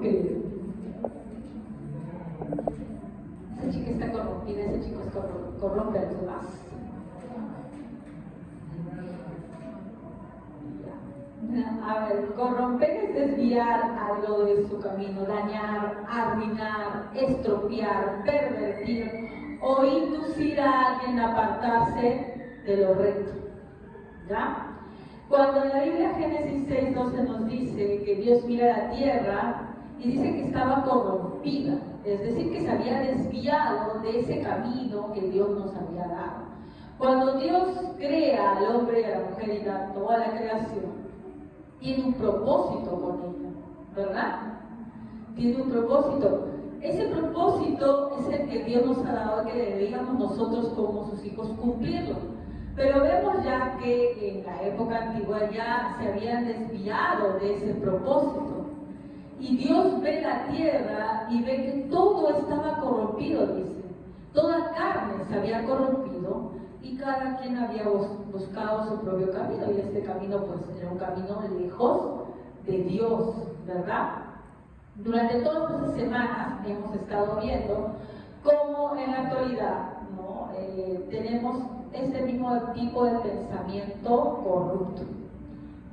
corromper. Esa chica está corrompida, ese chico corrompe a los demás. A ver, corromper es desviar algo de su camino, dañar, arruinar, estropear, pervertir o inducir a alguien a apartarse de lo recto. ¿Ya? Cuando en la Biblia Génesis 6:12 nos dice que Dios mira la tierra y dice que estaba corrompida, es decir, que se había desviado de ese camino que Dios nos había dado. Cuando Dios crea al hombre y a la mujer y da toda la creación, tiene un propósito con ella, ¿verdad? Tiene un propósito. Ese propósito es el que Dios nos ha dado, que deberíamos nosotros como sus hijos cumplirlo. Pero vemos ya que en la época antigua ya se habían desviado de ese propósito. Y Dios ve la tierra y ve que todo estaba corrompido, dice. Toda carne se había corrompido y cada quien había buscado su propio camino. Y este camino pues era un camino lejos de Dios, ¿verdad? Durante todas estas semanas hemos estado viendo cómo en la actualidad, ¿no? Tenemos este mismo tipo de pensamiento corrupto,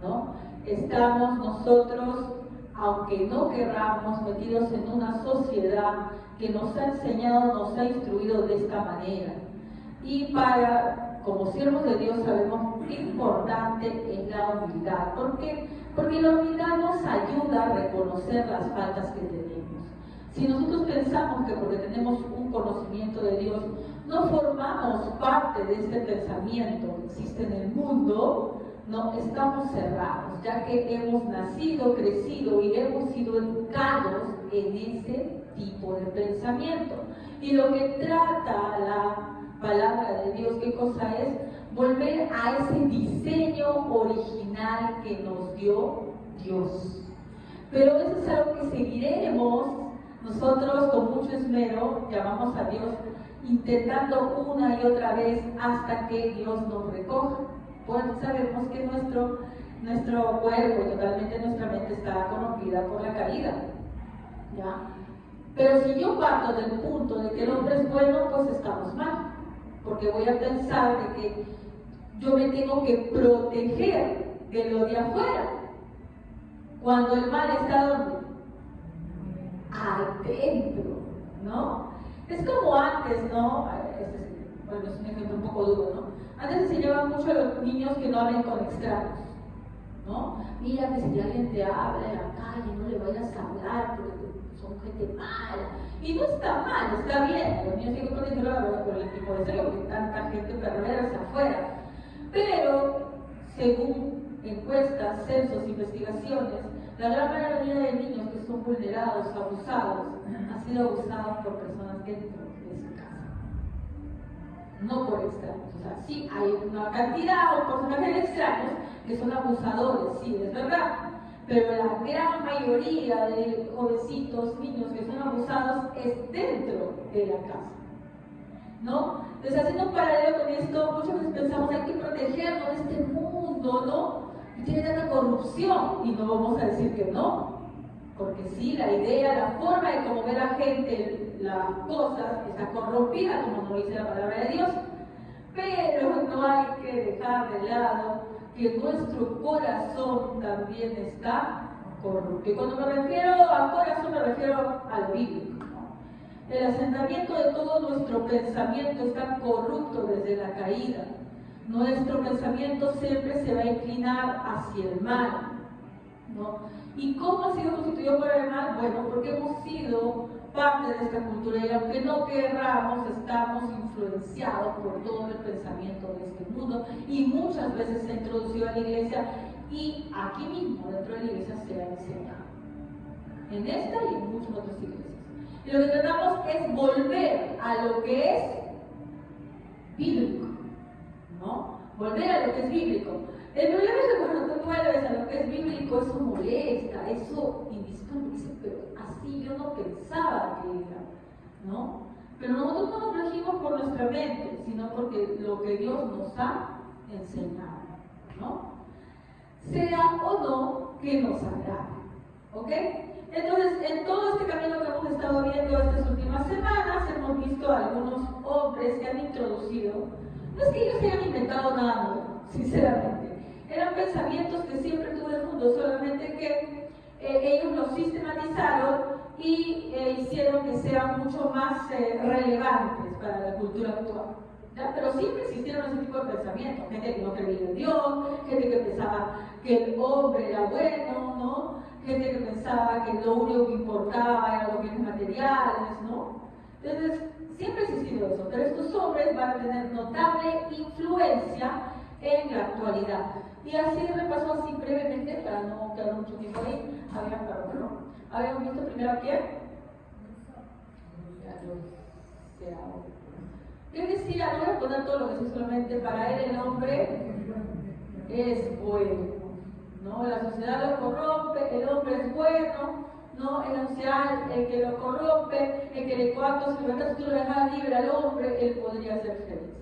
¿no? Estamos nosotros, aunque no querramos, metidos en una sociedad que nos ha enseñado, nos ha instruido de esta manera. Y como siervos de Dios sabemos qué importante es la humildad. ¿Por qué? Porque la humildad nos ayuda a reconocer las faltas que tenemos. Si nosotros pensamos que porque tenemos un conocimiento de Dios, no formamos parte de este pensamiento que existe en el mundo, no, estamos cerrados, ya que hemos nacido, crecido y hemos sido educados en ese tipo de pensamiento. Y lo que trata la palabra de Dios, ¿qué cosa es? Volver a ese diseño original que nos dio Dios. Pero eso es algo que seguiremos nosotros con mucho esmero, llamamos a Dios, intentando una y otra vez hasta que Dios nos recoja. Pues sabemos que nuestro cuerpo y totalmente nuestra mente está corrompida por la caída, ¿ya? Pero si yo parto del punto de que el hombre es bueno, pues estamos mal, porque voy a pensar de que yo me tengo que proteger de lo de afuera, cuando el mal está ¿dónde? Adentro, ¿no? Es como antes, ¿no? Bueno, es un ejemplo un poco duro, ¿no? Antes se enseñaba mucho a los niños que no hablen con extraños, ¿no? Mira que si alguien te habla en la calle, no le vayas a hablar porque son gente mala. Y no está mal, está bien. Los niños tienen que protegerlo por el tipo de ser, porque tanta gente perversa afuera. Pero, según encuestas, censos, investigaciones, la gran mayoría de niños que son vulnerados, abusados, han sido abusados por personas dentro de su casa, no por extraños. O sea, sí hay una cantidad o porcentaje de extraños que son abusadores, sí, es verdad, pero la gran mayoría de jovencitos, niños que son abusados es dentro de la casa, ¿no? Entonces, haciendo un paralelo con esto, muchas veces pensamos hay que protegernos de este mundo, ¿no? Y tiene tanta corrupción, y no vamos a decir que no, porque sí, la idea, la forma de cómo ve la gente las cosas está corrompida, como nos dice la palabra de Dios, pero no hay que dejar de lado que nuestro corazón también está corrupto. Y cuando me refiero a corazón, me refiero a lo bíblico, ¿no? El asentamiento de todo nuestro pensamiento está corrupto desde la caída. Nuestro pensamiento siempre se va a inclinar hacia el mal, ¿no? ¿Y cómo ha sido constituido por el mal? Bueno, porque hemos sido parte de esta cultura y aunque no querramos, estamos influenciados por todo el pensamiento de este mundo y muchas veces se ha introducido a la iglesia y aquí mismo dentro de la iglesia se ha enseñado, en esta y en muchas otras iglesias. Y lo que tratamos es volver a lo que es bíblico, ¿no? Volver a lo que es bíblico. El problema es que cuando tú vuelves a lo que es bíblico, eso molesta, eso dice, pero así yo no pensaba que era, ¿no? Pero nosotros no nos regimos por nuestra mente, sino porque lo que Dios nos ha enseñado, ¿no? Sea o no que nos agrade, ¿ok? Entonces, en han introducido, no es que ellos se hayan inventado nada nuevo, sinceramente. Eran pensamientos que siempre tuvo el mundo, solamente que ellos los sistematizaron y hicieron que sean mucho más relevantes para la cultura actual. ¿Ya? Pero siempre existieron ese tipo de pensamientos, gente que no creía en Dios, gente que pensaba que el hombre era bueno, ¿no? Gente que pensaba que lo único que importaba eran los bienes materiales, ¿no? Entonces, siempre ha existido eso, pero estos hombres van a tener notable influencia en la actualidad. Y así repaso así brevemente, para no quedar mucho tiempo ahí, habíamos visto primero a quién. Yo decía, no voy a poner todo lo que sé, solamente para él el hombre es bueno, ¿no? La sociedad lo corrompe, el hombre es bueno, ¿no? El anciano, el que lo corrompe, el que le coacta su libertad, si tú lo dejas libre al hombre, él podría ser feliz.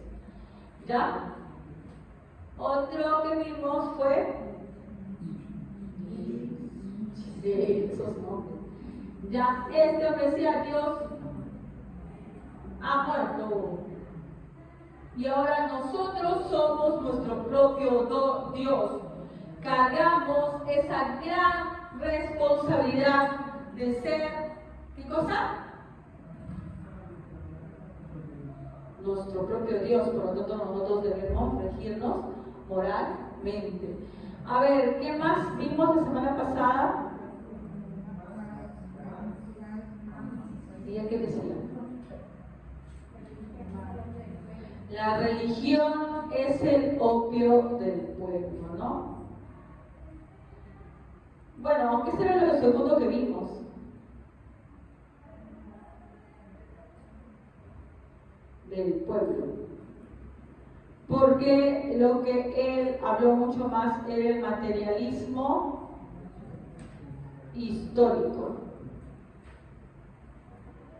¿Ya? Otro que vimos fue esos nombres. Ya, este hombre decía, Dios ha muerto. Y ahora nosotros somos nuestro propio Dios. Cargamos esa gran responsabilidad de ser, ¿qué cosa? Nuestro propio Dios, por lo tanto nosotros debemos regirnos moralmente. A ver, ¿qué más vimos la semana pasada? ¿Y qué decía? La religión es el opio del pueblo, ¿no? Bueno, ¿qué será lo segundo que vimos? Del pueblo. Porque lo que él habló mucho más era el materialismo histórico,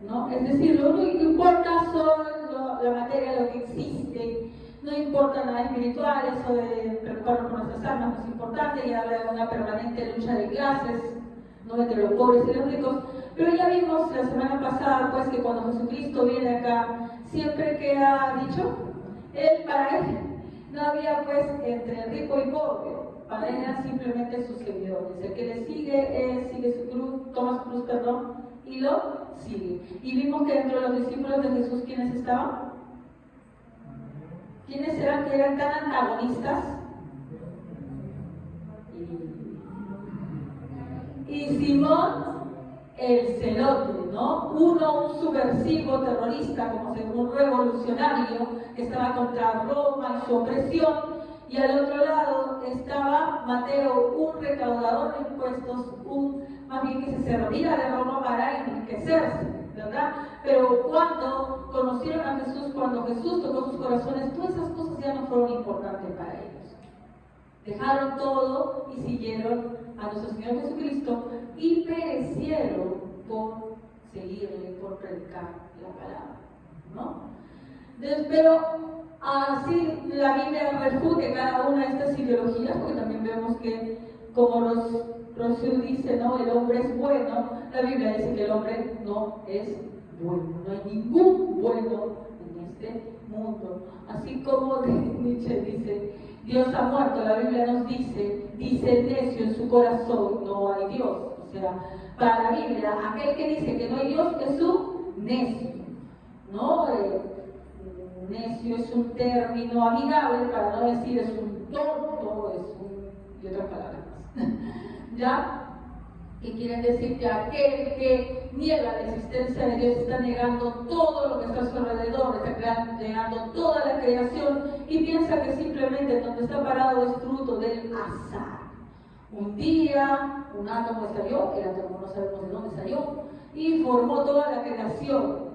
¿no? Es decir, lo único que importa son la materia, lo que existe, no importa nada espiritual, eso de preocuparnos por nuestras almas no es importante, y habla de una permanente lucha de clases, no entre los pobres y los ricos. Pero ya vimos la semana pasada pues que cuando Jesucristo viene acá, siempre que ha dicho, para él no había pues entre rico y pobre, para él eran simplemente sus seguidores. El que le sigue, él sigue su cruz, toma su cruz, perdón, y lo sigue. Y vimos que dentro de los discípulos de Jesús, ¿quiénes estaban? ¿Quiénes eran que eran tan antagonistas? Y Simón el celote, ¿no? Uno, un subversivo terrorista, como un revolucionario que estaba contra Roma y su opresión, y al otro lado estaba Mateo, un recaudador de impuestos, más bien que se servía de Roma para enriquecerse, ¿verdad? Pero cuando conocieron a Jesús, cuando Jesús tocó sus corazones, todas esas cosas ya no fueron importantes para ellos. Dejaron todo y siguieron a nuestro Señor Jesucristo y perecieron por seguirle, por predicar la palabra, ¿no? Entonces, pero así la Biblia refute cada una de estas ideologías, porque también vemos que, como Rocío dice, ¿no? El hombre es bueno. La Biblia dice que el hombre no es bueno, no hay ningún bueno en este mundo. Así como Nietzsche dice, Dios ha muerto, la Biblia nos dice el necio en su corazón, no hay Dios. O sea, para la Biblia, aquel que dice que no hay Dios es un necio, ¿no? Necio es un término amigable para no decir es un tonto, y otras palabras más. ¿Ya? Que quieren decir que aquel que niega la existencia de Dios está negando todo lo que está a su alrededor, está negando toda la creación y piensa que simplemente donde está parado es fruto del azar. Un día un átomo salió, el átomo no sabemos de dónde salió, y formó toda la creación.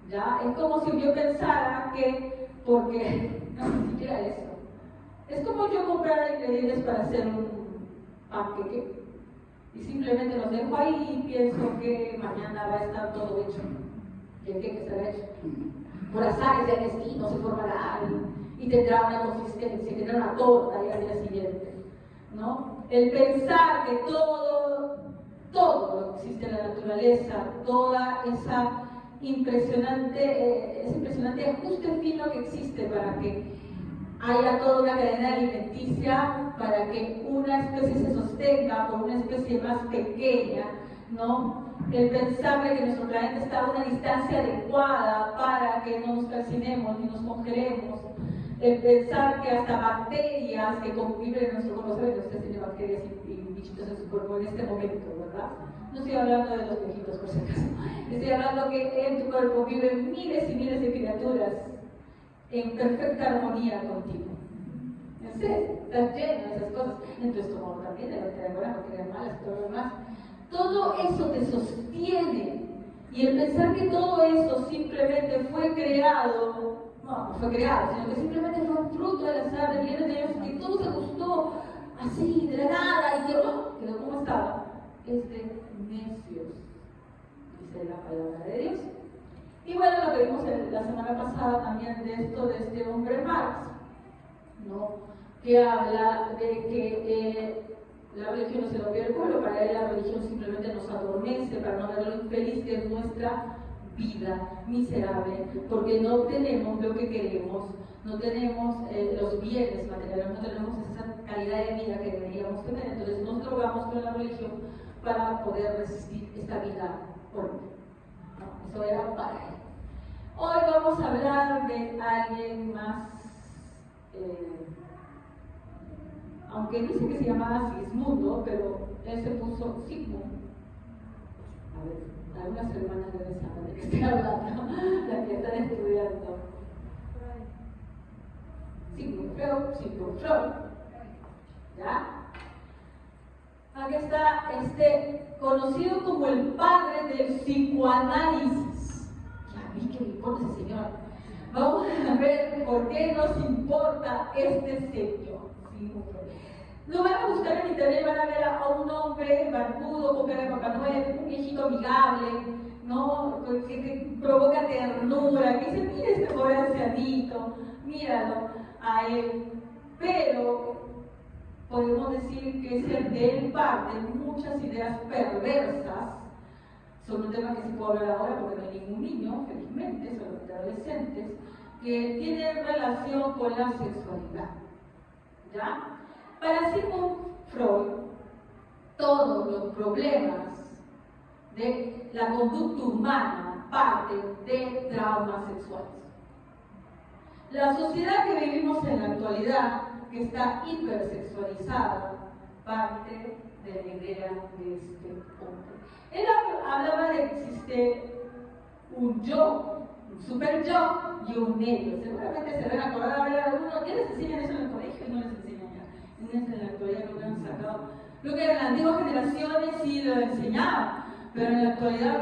¿Ya? Es como si yo pensara que, porque no, ni siquiera eso. Es como yo comprar ingredientes para hacer un panqueque y simplemente los dejo ahí y pienso que mañana va a estar todo hecho. Y el queque estará hecho. Por azares del destino se formará y tendrá una consistencia, tendrá una torta y al día siguiente, ¿no? El pensar que todo lo que existe en la naturaleza, toda esa impresionante, ese impresionante ajuste fino que existe para que haya toda una cadena alimenticia, para que una especie se sostenga por una especie más pequeña, ¿no? El pensar de que nuestro planeta está a una distancia adecuada para que no nos calcinemos ni nos congelemos, el pensar que hasta bacterias que conviven en nuestro cuerpo, saben que usted tiene bacterias y bichitos en su cuerpo en este momento, ¿verdad? No estoy hablando de los viejitos, por si acaso. Estoy hablando que en tu cuerpo viven miles y miles de criaturas en perfecta armonía contigo. ¿En serio? Estás lleno de esas cosas. En tu estómago también, de bacterias buenas, bacterias malas, todo lo demás. Todo eso te sostiene. Y el pensar que todo eso simplemente fue creado, no fue creado, sino que simplemente fue un fruto del azar de millones de años, que todo se gustó así, de la nada, y quedó como estaba. Es de necios, dice la palabra de Dios. Y bueno, lo que vimos la semana pasada también de esto, de este hombre Marx, ¿no? Que habla de que la religión no se lo pide el pueblo, para él la religión simplemente nos adormece, para no ver lo infeliz que es nuestra vida miserable, porque no tenemos lo que queremos, no tenemos los bienes materiales, no tenemos esa calidad de vida que deberíamos tener. Entonces nos drogamos con la religión para poder resistir esta vida horrible. ¿No? Eso era para él. Hoy vamos a hablar de alguien más, aunque dice que se llamaba Sigismundo, pero él se puso Sigmund. A ver, algunas hermanas deben saber de qué estoy hablando, las que están estudiando. Sigmund Freud. ¿Ya? Aquí está conocido como el padre del psicoanálisis. Ya vi que me importa ese señor. Vamos a ver por qué nos importa este señor. Lo van a buscar en internet, van a ver a un hombre barbudo, con cara de Papá Noel, un viejito amigable, ¿no? Que provoca ternura, que dice, mira este pobre ancianito, míralo a él. Pero podemos decir que es el de él parte muchas ideas perversas sobre un tema que se puede hablar ahora porque no hay ningún niño, felizmente, sobre adolescentes, que tienen relación con la sexualidad. ¿Ya? Para Sigmund Freud, todos los problemas de la conducta humana parten de traumas sexuales. La sociedad que vivimos en la actualidad, que está hipersexualizada, parte de la idea de este hombre. Él hablaba de que existe un yo, un super yo y un ello. Seguramente se van a acordar ahora algunos, ya les enseñan eso en el colegio y no les enseñan ya. En la actualidad lo que han sacado. Creo que en las antiguas generaciones sí lo enseñaban, pero en la actualidad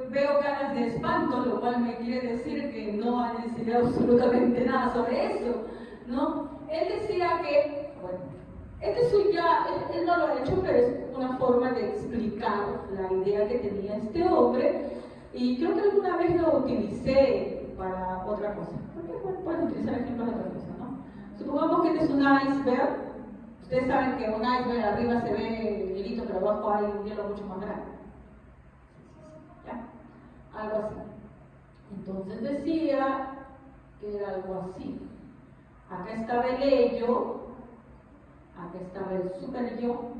veo caras de espanto, lo cual me quiere decir que no han enseñado absolutamente nada sobre eso, ¿no? Él decía que, bueno, él no lo ha hecho, pero es una forma de explicar la idea que tenía este hombre, y creo que alguna vez lo utilicé para otra cosa. Porque bueno, pueden utilizar ejemplos de otra cosa, ¿no? Supongamos que este es un iceberg. Ustedes saben que un iceberg arriba se ve el hielito, pero abajo hay un hielo mucho más grande. ¿Ya? Algo así. Entonces decía que era algo así. Acá estaba el ello, acá estaba el super yo,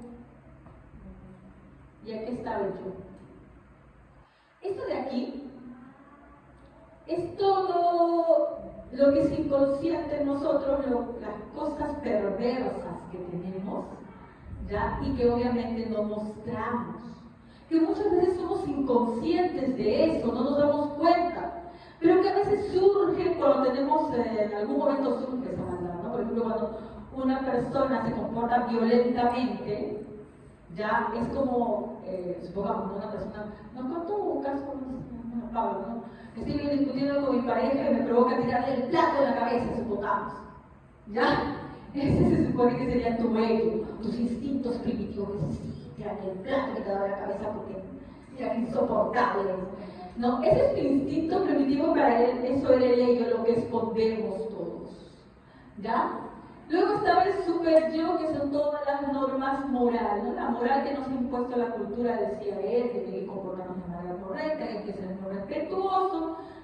y aquí estaba el yo. Esto de aquí es todo lo que es inconsciente en nosotros, las cosas perversas que tenemos, ¿ya? Y que obviamente no mostramos. Que muchas veces somos inconscientes de eso, no nos damos cuenta. Pero que a veces surge cuando tenemos, en algún momento surge esa maldad, ¿no? Por ejemplo, cuando una persona se comporta violentamente, ya es como, supongamos, una persona, no cuento un caso, no, Pablo, ¿no? Estoy discutiendo con mi pareja y me provoca tirarle el plato en la cabeza, supongamos, ¿ya? Ese se supone que sería tu ego, tus instintos primitivos, tirarle el plato que te da la cabeza porque era insoportable. No, ese es tu instinto primitivo, para él eso era el ello, lo que escondemos todos, ¿ya? Luego estaba el super yo, que son todas las normas morales, ¿no? La moral que nos ha impuesto la cultura, decía él, que hay que comportarnos de manera correcta, que hay que ser muy respetuosos,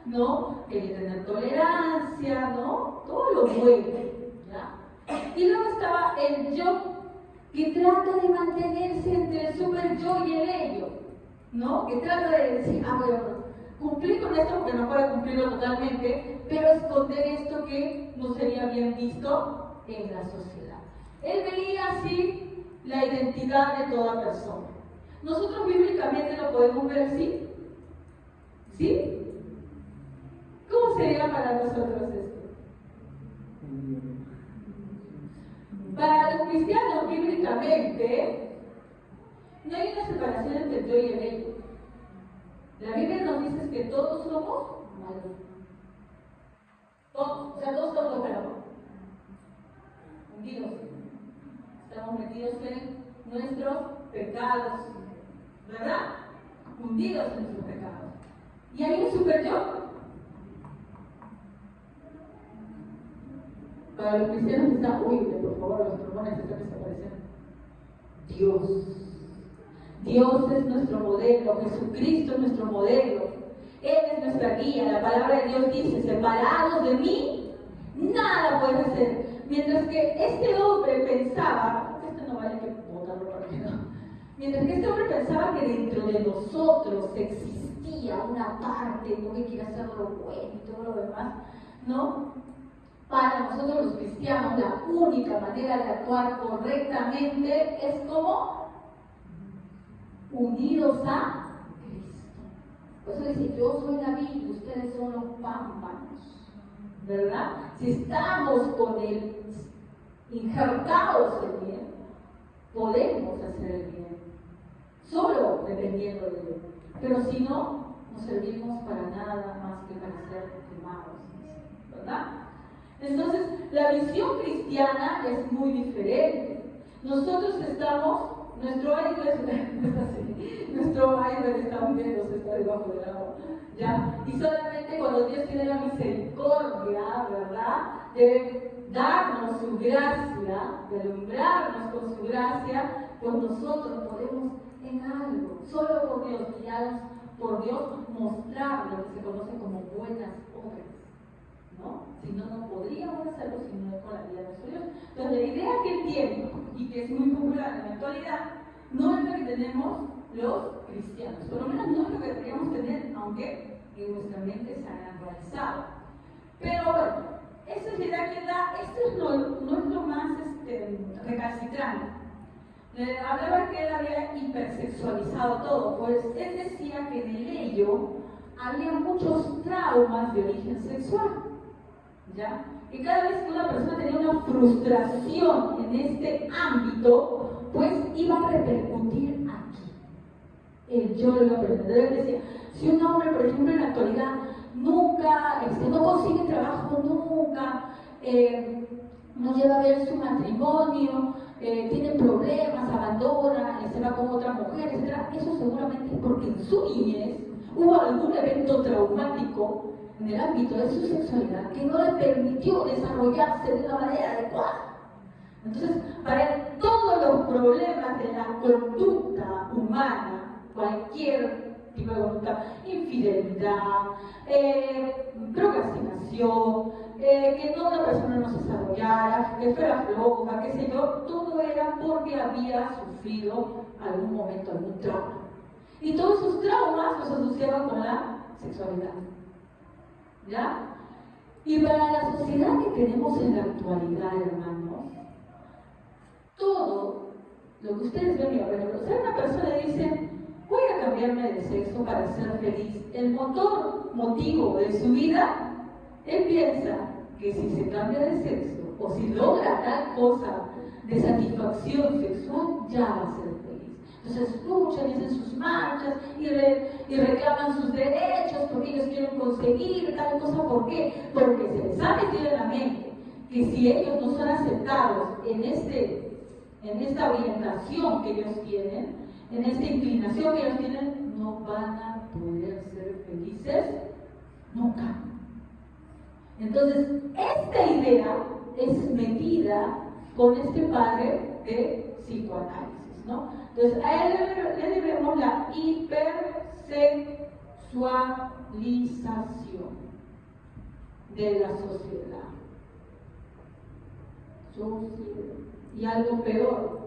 ¿no? Quería tener tolerancia, ¿no? Todo lo bueno, ¿ya? Y luego estaba el yo, que trata de mantenerse entre el super yo y el ello, ¿no? Que trata de decir, bueno, cumplir con esto porque no puede cumplirlo totalmente, pero esconder esto que no sería bien visto en la sociedad. Él veía así la identidad de toda persona. Nosotros bíblicamente lo podemos ver así, ¿sí? ¿Cómo sería para nosotros esto? Para los cristianos bíblicamente no hay una separación entre el yo y el ello. La Biblia nos dice que todos somos malos. Todos, o sea, todos somos pecados. Hundidos. Estamos metidos en nuestros pecados, ¿verdad? Hundidos en nuestros pecados. ¿Y hay un super yo? Para los cristianos está, por favor, los pronombres están desapareciendo. Dios. Dios es nuestro modelo, Jesucristo es nuestro modelo. Él es nuestra guía. La palabra de Dios dice, separados de mí, nada puedes hacer. Mientras que este hombre pensaba, esto no vale que botarlo para que no. Mientras que este hombre pensaba que dentro de nosotros existía una parte, ¿no? Que quiere hacer lo bueno y todo lo demás, ¿no? Para nosotros los cristianos, la única manera de actuar correctamente es como unidos a Cristo. Por eso dice, yo soy la vid y ustedes son los pámpanos, ¿verdad? Si estamos con Él, injertados en Él, podemos hacer el bien, solo dependiendo de Él. Pero si no, no servimos para nada más que para ser quemados, ¿verdad? Entonces, la visión cristiana es muy diferente. Nosotros estamos, nuestro iceberg está hundiéndose, está debajo del agua, ¿ya? Y solamente cuando Dios tiene la misericordia, ¿verdad?, de darnos su gracia, de alumbrarnos con su gracia, pues nosotros podemos en algo, solo por Dios, guiados por Dios, mostrar lo que se conoce como buenas obras, ¿no? Si no, no podríamos hacerlo si no es con la vida de nuestro Dios. Entonces, la idea que él tiene, y que es muy popular en la actualidad, no es lo que tenemos los cristianos. Por lo menos no es lo que deberíamos tener, aunque en nuestra mente se haya realizado. Pero bueno, esa es la idea que da. Esto no es lo más recalcitrante. Hablaba que él había hipersexualizado todo, pues él decía que en ello había muchos traumas de origen sexual, ¿ya? Y cada vez que una persona tenía una frustración en este ámbito, pues iba a repercutir aquí. El yo lo iba a perder. Él decía, si un hombre, por ejemplo, en la actualidad nunca, no consigue trabajo, nunca, no llega a ver su matrimonio, tiene problemas, abandona, se va con otra mujer, etc. Eso seguramente es porque en su niñez hubo algún evento traumático en el ámbito de su sexualidad que no le permitió desarrollarse de una manera adecuada. Entonces, para él, todos los problemas de la conducta humana, cualquier tipo de conducta, infidelidad, procrastinación, que no una persona no se desarrollara, que fuera floja, qué sé yo, todo era porque había sufrido algún momento algún trauma. Y todos esos traumas los asociaban con la sexualidad, ¿ya? Y para la sociedad que tenemos en la actualidad, hermanos, todo lo que ustedes ven, por ejemplo, si una persona dice, voy a cambiarme de sexo para ser feliz, el motivo de su vida, él piensa que si se cambia de sexo o si logra tal cosa de satisfacción sexual, ya va a ser feliz. Entonces luchan y hacen sus marchas y reclaman sus derechos porque ellos quieren conseguir tal cosa. ¿Por qué? Porque se les ha metido en la mente que si ellos no son aceptados en esta orientación que ellos tienen, en esta inclinación que ellos tienen, no van a poder ser felices nunca. Entonces, esta idea es metida con este padre de psicoanálisis, ¿no? Entonces, a él le debemos la hipersexualización de la sociedad. Y algo peor,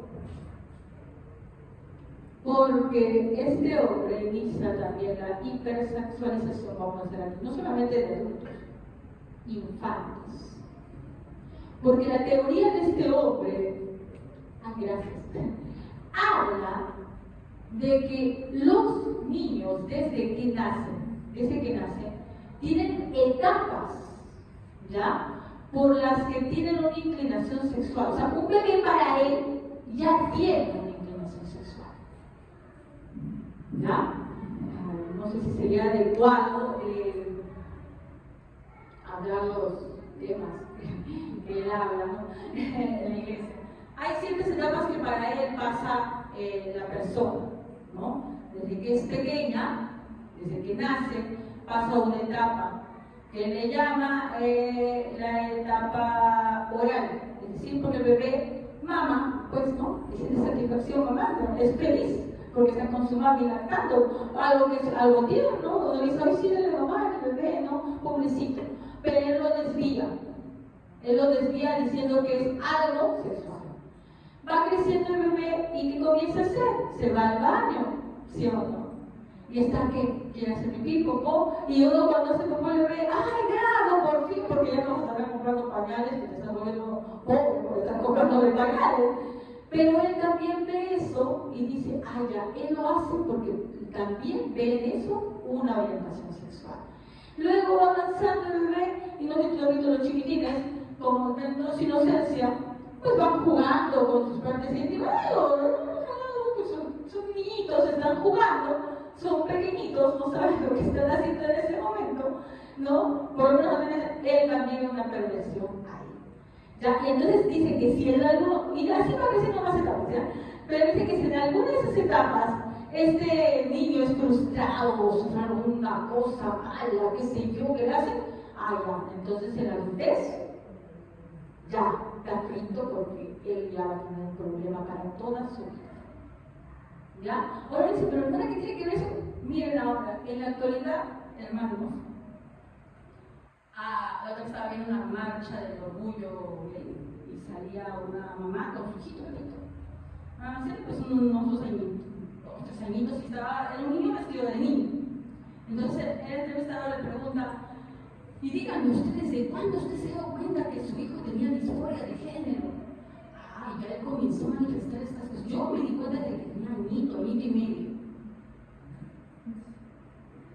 porque este hombre inicia también la hipersexualización, vamos a hacer aquí, no solamente de adultos, infantes. Porque la teoría de este hombre, habla de que los niños desde que nacen, tienen etapas, ¿ya? Por las que tienen una inclinación sexual. O sea, un bebé para él ya tiene una inclinación sexual. ¿Ya? No sé si sería adecuado hablar los temas que él habla, ¿no? En la iglesia. Hay ciertas etapas que para él pasa la persona, ¿no? Desde que es pequeña, desde que nace, pasa una etapa que le llama la etapa oral, es decir, porque el bebé mama, pues no, es de satisfacción mamando, es feliz, porque está con su mami lactando, algo que es algo tierno, ¿no? Donde dice, ay, sí, dale mamá, el bebé, ¿no? Pobrecito, pero él lo desvía diciendo que es algo sexual. Va creciendo el bebé y ¿qué comienza a hacer? Se va al baño, ¿sí o no? Y está que quiere hacer pipí, popó, y uno cuando se popó el bebé, ¡ay, bravo, por fin! Porque ya no se están comprando pañales, que te están volviendo pobre, porque están comprando de pañales. Pero él también ve eso y dice, ¡ay, ya! Él lo hace porque también ve en eso una orientación sexual. Luego va avanzando el bebé, y no sé si lo han visto los chiquitines, como en su inocencia, pues van jugando con sus partes íntimas, son niñitos, están jugando, son pequeñitos, no saben lo que están haciendo en ese momento, ¿no? Por lo menos él también es una perversión ahí. ¿Ya? Y entonces dice que si en alguno, y así va creciendo más etapas, ¿ya? Pero dice que si en alguna de esas etapas este niño es frustrado o sufre alguna cosa mala, qué sé yo, que le hacen, ya, entonces en la adultez ya está frito porque él ya va a tener un problema para toda su vida. ¿Ya? Ahora dice, pero hermana, ¿qué tiene que ver eso? Miren ahora, en la actualidad, hermanos, la otra estaba viendo una marcha del orgullo y salía una mamá con su hijito petito. Pues unos 2 añitos, 3 añitos, y estaba el niño vestido de niño. Entonces el entrevistador le pregunta, y díganme ustedes, ¿de cuándo usted se dio cuenta que su hijo tenía disforia de género? Y ya él comenzó a manifestar estas cosas. Yo me di cuenta de que tenía añito y medio.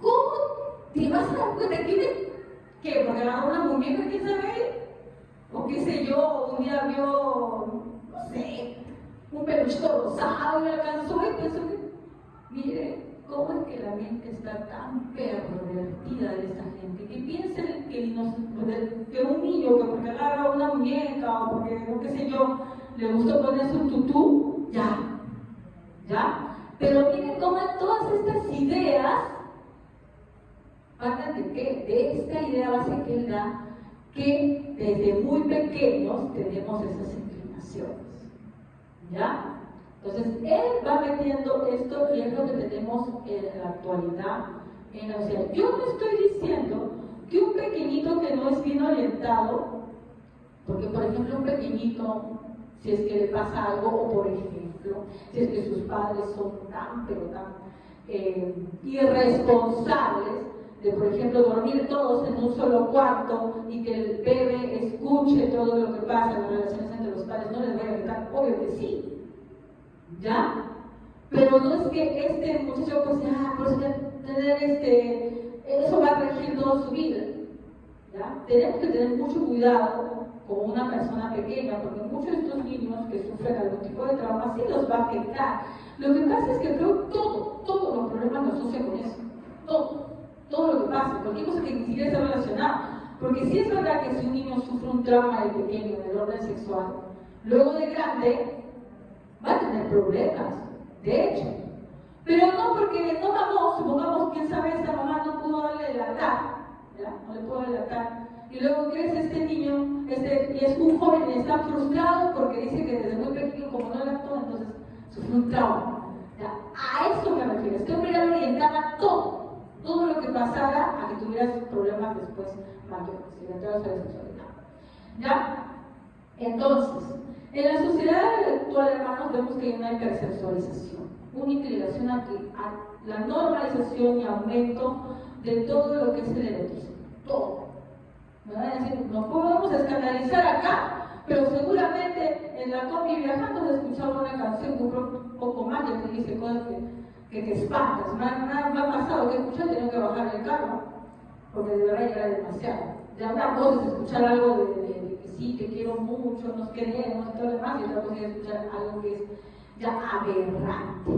¿Cómo te vas a dar cuenta? ¿Qué? ¿Porque agarró una muñeca, quién sabe? O qué sé yo, un día vio, no sé, un peluchito rosado y me alcanzó y pensó que, mire, ¿cómo es que la mente está tan pervertida de esta gente? Que piensen que un niño que porque agarra una muñeca o porque, no qué sé yo, le gustó ponerse un tutú, ya. Pero miren cómo todas estas ideas parten de qué? De esta idea base que él da, que desde muy pequeños tenemos esas inclinaciones, ¿ya? Entonces, él va metiendo esto y es lo que tenemos en la actualidad en la sociedad. Yo no estoy diciendo que un pequeñito que no es bien orientado, porque por ejemplo un pequeñito, si es que le pasa algo, o por ejemplo, si es que sus padres son tan irresponsables, de por ejemplo dormir todos en un solo cuarto y que el bebé escuche todo lo que pasa en las relaciones entre los padres, no les voy a quitar, obvio que sí. ¿Ya? Pero no es que este muchacho pues eso va a regir toda su vida. ¿Ya? Tenemos que tener mucho cuidado con una persona pequeña, porque muchos de estos niños que sufren algún tipo de trauma sí los va a afectar. Lo que pasa es que creo todos los problemas lo asocian con eso. Todo lo que pasa, cualquier cosa que ni siquiera está relacionada. Porque sí es verdad que si un niño sufre un trauma de pequeño, del orden sexual, luego de grande va a tener problemas, de hecho. Pero no porque no mamó, supongamos, quién sabe, esta mamá no pudo darle lactar, ¿ya? No le pudo darle lactar. Y luego crece este niño, y es un joven y está frustrado porque dice que desde muy pequeño, como no lactó, entonces sufrió un trauma. ¿Ya? A eso me refiero, este hombre ya lo orientaba todo, todo lo que pasara a que tuvieras problemas después mayores, orientados a la sexualidad. ¿Ya? Entonces, en la sociedad actual, hermanos, vemos que hay una hipersexualización, una inclinación a la normalización y aumento de todo lo que es el erotismo, todo. ¿Verdad? Es decir, nos podemos escandalizar acá, pero seguramente en la combi viajando has escuchado una canción un poco más que te dice cosas que te espantas. Me ha pasado que escuché y tengo que bajar el carro, porque de verdad ya era demasiado. Ya una cosa es escuchar algo de que sí, te quiero mucho, nos queremos y todo lo demás, y otra cosa es escuchar algo que es ya aberrante.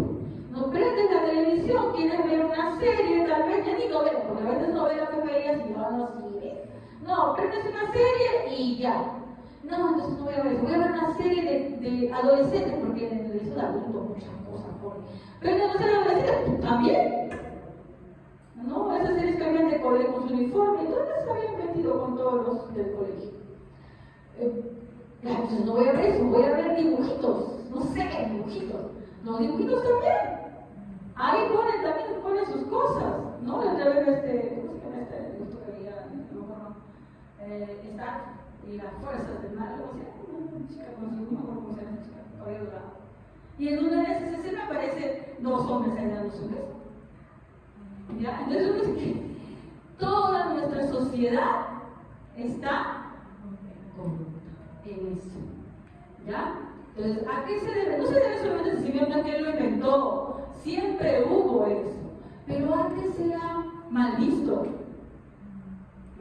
Nos prendes la televisión, quieres ver una serie, tal vez ya ni novela, porque a veces novela que veías y no sirve. No, prendes una serie y ya. No, entonces no voy a ver eso, voy a ver una serie de adolescentes, porque en el televisión de adultos muchas cosas ponen. Pero no sé, adolescentes también. No, esas series que habían de colegio con su uniforme, entonces se habían metido con todos los del colegio. Entonces no voy a ver eso, voy a ver dibujitos, no sé, dibujitos. Los dibujitos también. Ahí ponen sus cosas, ¿no? La otra vez ¿cómo se llama este? Justo que veía, está y las fuerzas del mal, algo así, una chica con su, no cómo se llama esa chica, cabello dorado. Y en una de esas escenas aparece dos hombres ahí dando su beso. ¿Ya? Entonces uno dice que toda nuestra sociedad está en eso. ¿Ya? Entonces, ¿a qué se debe? No se debe solamente al Señor, no es que Él lo inventó, siempre hubo eso, pero antes era mal visto.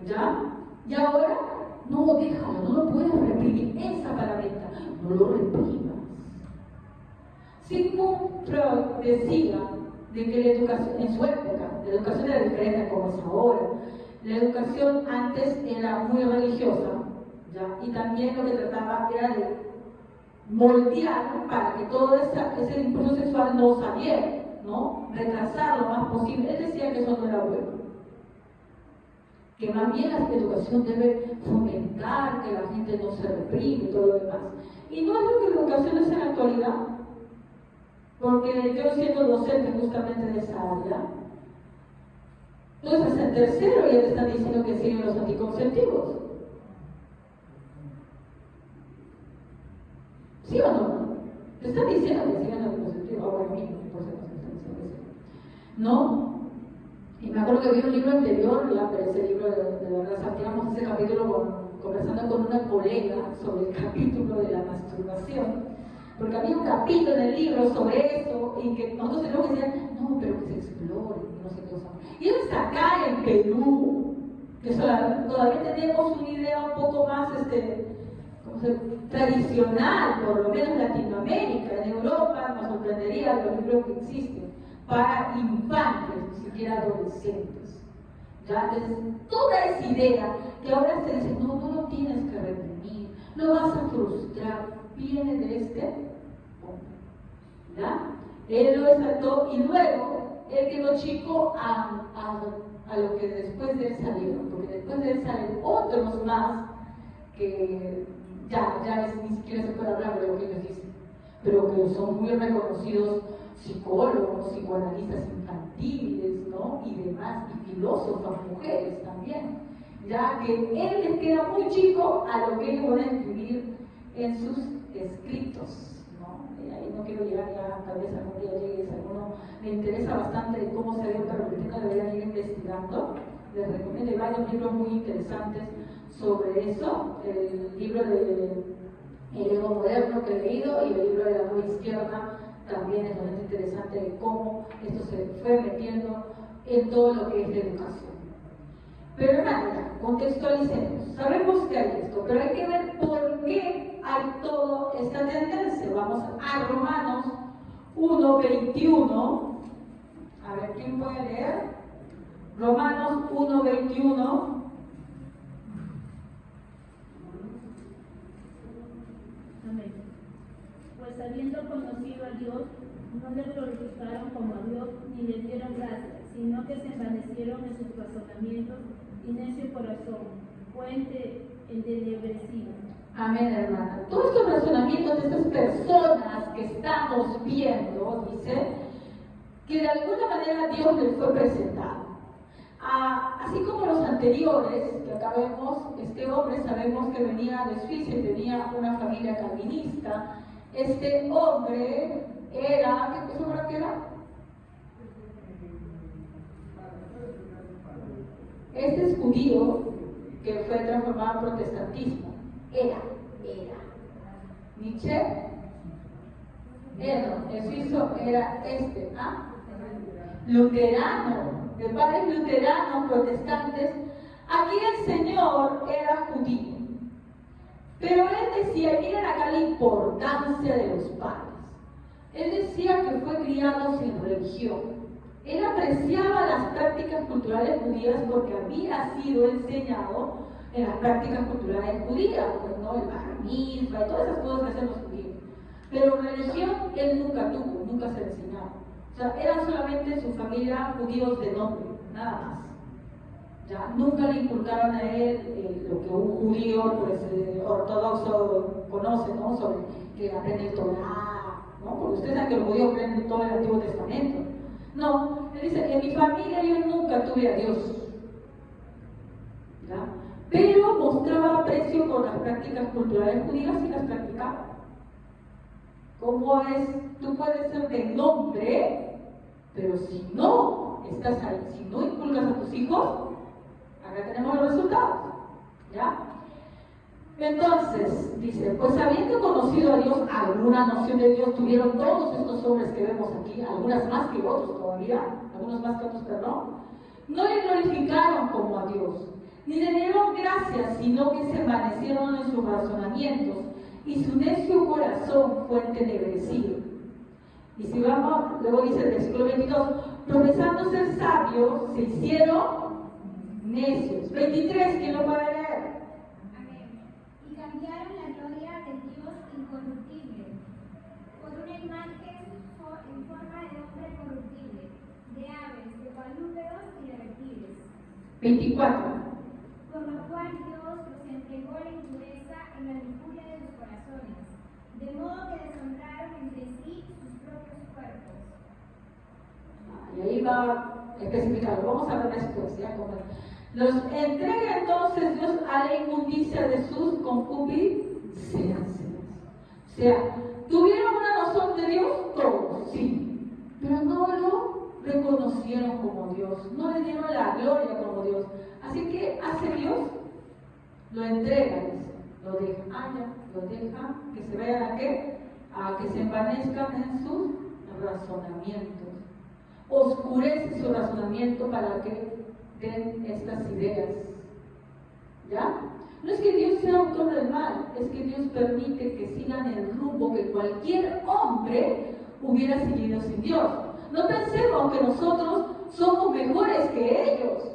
¿Ya? Y ahora, no, déjalo, no lo puedes reprimir, esa palabrita, no lo reprimas. Sigmund Freud decía de que la educación, en su época, la educación era diferente a como es ahora. La educación antes era muy religiosa, ¿ya? Y también lo que trataba era de moldear para que todo ese impulso sexual no saliera, ¿no? Retrasar lo más posible. Él decía que eso no era bueno. Que más bien la educación debe fomentar que la gente no se reprime y todo lo demás. Y no es lo que la educación es en la actualidad. Porque yo siendo docente justamente de esa área, entonces en tercero ya te están diciendo que siguen los anticonceptivos. ¿Sí o no? Te están diciendo que siguen los anticonceptivos. Ahora mismo, por si acaso están diciendo eso. ¿No? Y me acuerdo que vi un libro anterior, pero ese libro de verdad salteamos ese capítulo conversando con una colega sobre el capítulo de la masturbación. Porque había un capítulo en el libro sobre eso y que nosotros tenemos que decir, no, pero que se explore, no sé qué cosa. Y eso está acá en Perú, que todavía tenemos una idea un poco más tradicional, por lo menos en Latinoamérica. En Europa nos sorprendería los libros que existen para infantes, ni siquiera adolescentes. ¿Ya? Entonces, toda esa idea que ahora se dice, no lo tienes que reprimir, lo vas a frustrar, viene de este hombre. ¿Ya? Él lo exaltó y luego él quedó chico a lo que después de él salieron, porque después de él salen otros más que ya ni siquiera se puede hablar de lo que ellos dicen, pero que son muy reconocidos psicólogos, psicoanalistas infantiles, ¿no? Y demás, y filósofas, mujeres también, ya que él les queda muy chico a lo que ellos van a escribir en sus escritos, ¿no? Ahí no quiero llegar ya, tal vez algún día llegues, alguno me interesa bastante cómo se ve, pero ahorita deberían ir investigando. Les recomiendo, hay varios libros muy interesantes sobre eso, el libro de El ego moderno que he leído y el libro de la nueva izquierda también es bastante interesante de cómo esto se fue metiendo en todo lo que es la educación. Pero nada, contextualicemos. Sabemos que hay esto, pero hay que ver por qué hay toda esta tendencia. Vamos a Romanos 1:21. A ver, ¿quién puede leer? Romanos 1:21. Pues habiendo conocido a Dios, no le glorificaron como a Dios ni le dieron gracias, sino que se envanecieron en sus razonamientos y necio corazón, fuente entenebrecida. Amén, hermana. Todos estos razonamientos de estas personas que estamos viendo, dice, que de alguna manera Dios les fue presentado. anteriores, que acá vemos, este hombre sabemos que venía de Suiza y tenía una familia calvinista. Este hombre era, ¿qué cosa que era? Este es judío que fue transformado en protestantismo. Era. Nietzsche, el suizo era luterano, de padres luteranos, protestantes. Aquí el señor era judío. Pero él decía, miren acá la importancia de los padres. Él decía que fue criado sin religión. Él apreciaba las prácticas culturales judías porque había sido enseñado en las prácticas culturales judías, pues, ¿no? El bar mitzvah y todas esas cosas que hacen los judíos. Pero religión él nunca tuvo, nunca se le enseñaba. O sea, eran solamente en su familia judíos de nombre, nada más. Ya, nunca le inculcaron a él lo que un judío pues, ortodoxo conoce, ¿no? Sobre que aprende el Torah, ¿no? Porque ustedes saben que los judíos aprenden todo el Antiguo Testamento. No, él dice, en mi familia yo nunca tuve a Dios. ¿Ya? Pero mostraba aprecio por las prácticas culturales judías y las practicaba. ¿Cómo es? Tú puedes ser de nombre, pero si no estás ahí, si no inculcas a tus hijos, acá tenemos los resultados, ¿ya? Entonces, dice, pues habiendo conocido a Dios, alguna noción de Dios tuvieron todos estos hombres que vemos aquí, algunas más que otros todavía, algunos más que otros, perdón, no le glorificaron como a Dios, ni le dieron gracias, sino que se envanecieron en sus razonamientos, y su necio corazón fue entenebrecido. Y si vamos, luego dice el versículo 22, profesando ser sabios, se hicieron necios. 23, ¿quién lo puede leer? Amén. Y cambiaron la gloria del Dios incorruptible por una imagen en forma de hombre corruptible, de aves, de cuadrúpedos y de reptiles. 24. Por lo cual Dios los entregó a la impureza en la lujuria de sus corazones, de modo que deshonraron entre sí sus propios cuerpos. Y ahí va especificado, vamos a ver después, ¿ya? Los entrega entonces Dios a la inmundicia de sus concupiscencias. O sea, ¿tuvieron una noción de Dios? Todos, sí. Pero no lo reconocieron como Dios, no le dieron la gloria como Dios. Así que hace Dios, lo entrega, lo deja, lo deja, que se vayan a qué, a que se envanezcan en sus razonamientos. Oscurece su razonamiento para que den estas ideas. ¿Ya? No es que Dios sea autor del mal, es que Dios permite que sigan el rumbo que cualquier hombre hubiera seguido sin Dios. No pensemos que nosotros somos mejores que ellos.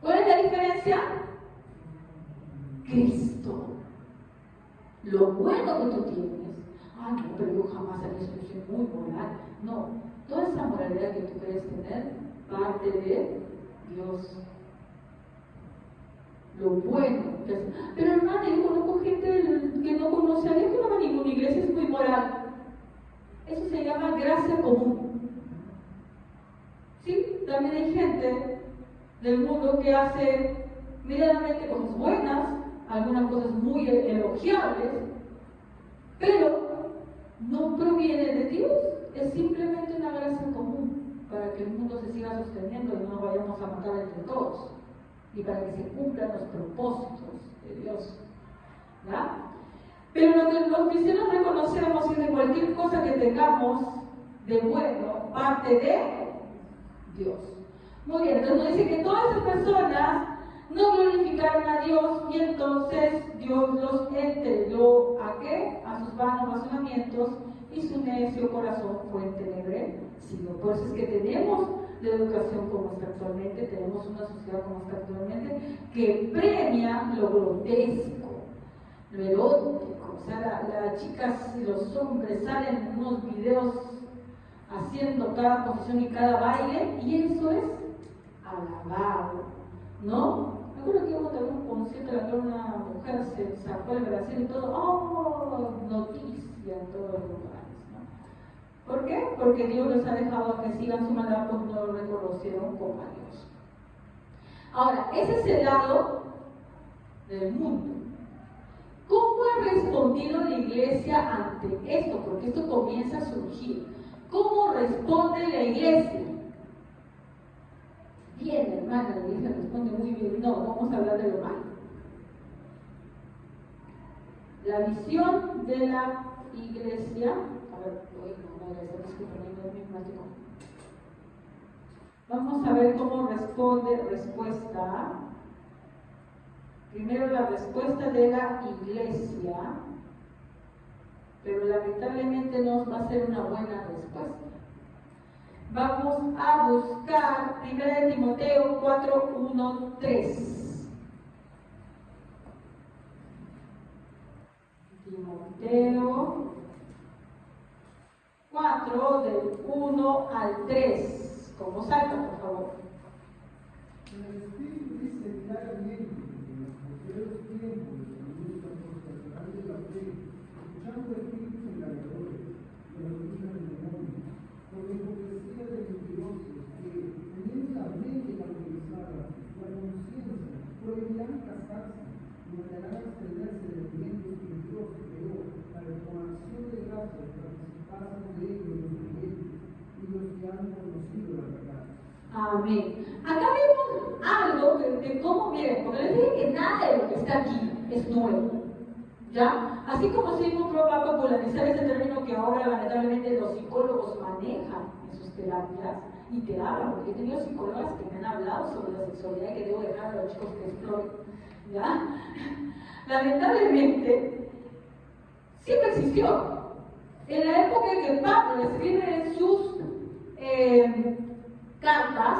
¿Cuál es la diferencia? Cristo. Lo bueno que tú tienes. Ay, no, pero yo jamás haría eso, yo soy muy moral. No, toda esa moralidad que tú quieres tener parte de Dios. Lo bueno. Pero hermana, yo conozco gente que no conoce a Dios, que no va a ninguna iglesia, es muy moral. Eso se llama gracia común. Sí, también hay gente del mundo que hace medianamente cosas buenas, algunas cosas muy elogiables, pero no proviene de Dios, es simplemente una gracia común para que el mundo se siga sosteniendo y no nos vayamos a matar entre todos, y para que se cumplan los propósitos de Dios. ¿Ya? Pero lo que los cristianos reconocemos es que cualquier cosa que tengamos de bueno parte de Dios. Muy bien, entonces nos dice que todas esas personas no glorificaron a Dios y entonces Dios los entregó ¿a qué? A sus vanos razonamientos y su necio corazón fue entenebrecido. Por eso es que tenemos la educación como está actualmente, tenemos una sociedad como está actualmente que premia lo grotesco, lo erótico. O sea, las chicas y los hombres salen en unos videos haciendo cada posición y cada baile, y eso es alabado, ¿no? Me acuerdo que hubo también un concierto en que una mujer se sacó el Brasil y todo, ¡oh! Noticia en todos los lugares, ¿no? ¿Por qué? Porque Dios les ha dejado que sigan su maldad porque no lo reconocieron como a Dios. Ahora, ese es el lado del mundo. ¿Cómo ha respondido la iglesia ante esto? Porque esto comienza a surgir. ¿Cómo responde la iglesia? Bien, hermana, la iglesia responde muy bien. No, vamos a hablar de lo malo. La visión de la iglesia. A ver, vamos a ver cómo respuesta. Primero la respuesta de la iglesia, pero lamentablemente no va a ser una buena respuesta. Vamos a buscar 1 Timoteo 4, 1, 3. Timoteo 4, del 1 al 3. ¿Cómo salta, por favor? El Espíritu dice claramente que en los posteriores tiempos los apostarán de la fe, escuchando espíritus engañadores y a los hijos del demonio, por la hipocresía de mentirosos que, teniendo la mente cauterizada, la conciencia, prohibirán casarse y mandarán a extenderse del viento que Dios creó para con acción de gracias participasen de ellos los creyentes y los que han conocido la verdad. Amén. Acá vemos algo de cómo, miren, porque les dije que nada de lo que está aquí es nuevo, ¿ya? Así como Sigmund Freud va a popularizar ese término que ahora lamentablemente los psicólogos manejan en sus terapias, y te hablan, porque he tenido psicólogas que me han hablado sobre la sexualidad y que debo dejar a los chicos que es Freud, ¿ya? Lamentablemente, siempre existió. En la época en que Pablo escribe sus cartas,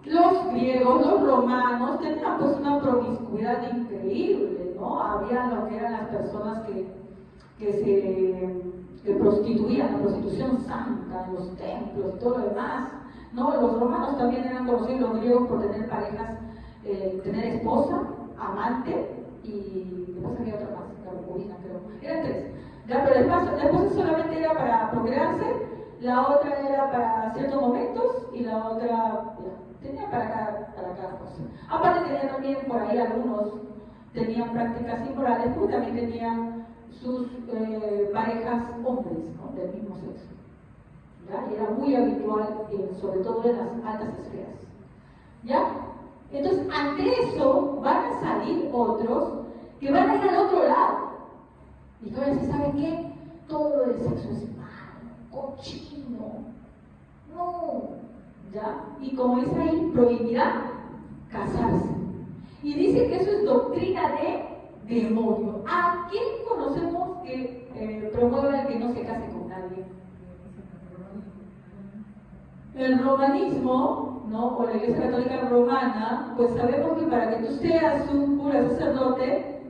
los griegos, los romanos tenían pues una promiscuidad increíble, ¿no? Había lo que eran las personas que se prostituían, la prostitución santa en los templos y todo lo demás, ¿no? Los romanos también eran conocidos, los griegos, por tener parejas, tener esposa, amante, y después había otra más, la concubina, creo. Eran 3. Ya, pero la esposa solamente era para procrearse, la otra era para ciertos momentos y la otra ya, tenía para cada cosa. Aparte tenía también por ahí algunos, tenían prácticas inmorales, porque también tenían sus parejas hombres, ¿no? Del mismo sexo. ¿Ya? Y era muy habitual, sobre todo en las altas esferas. ¿Ya? Entonces, ante eso van a salir otros que van a ir al otro lado. Y tú vas a decir, ¿sabe qué? Todo el sexo es malo, cochino. No. ¿Ya? Y como dice ahí, prohibirá casarse. Y dice que eso es doctrina de demonio. ¿A quién conocemos que promueve el que no se case con nadie? El romanismo, ¿no? O la Iglesia Católica Romana, pues sabemos que para que tú seas un cura sacerdote,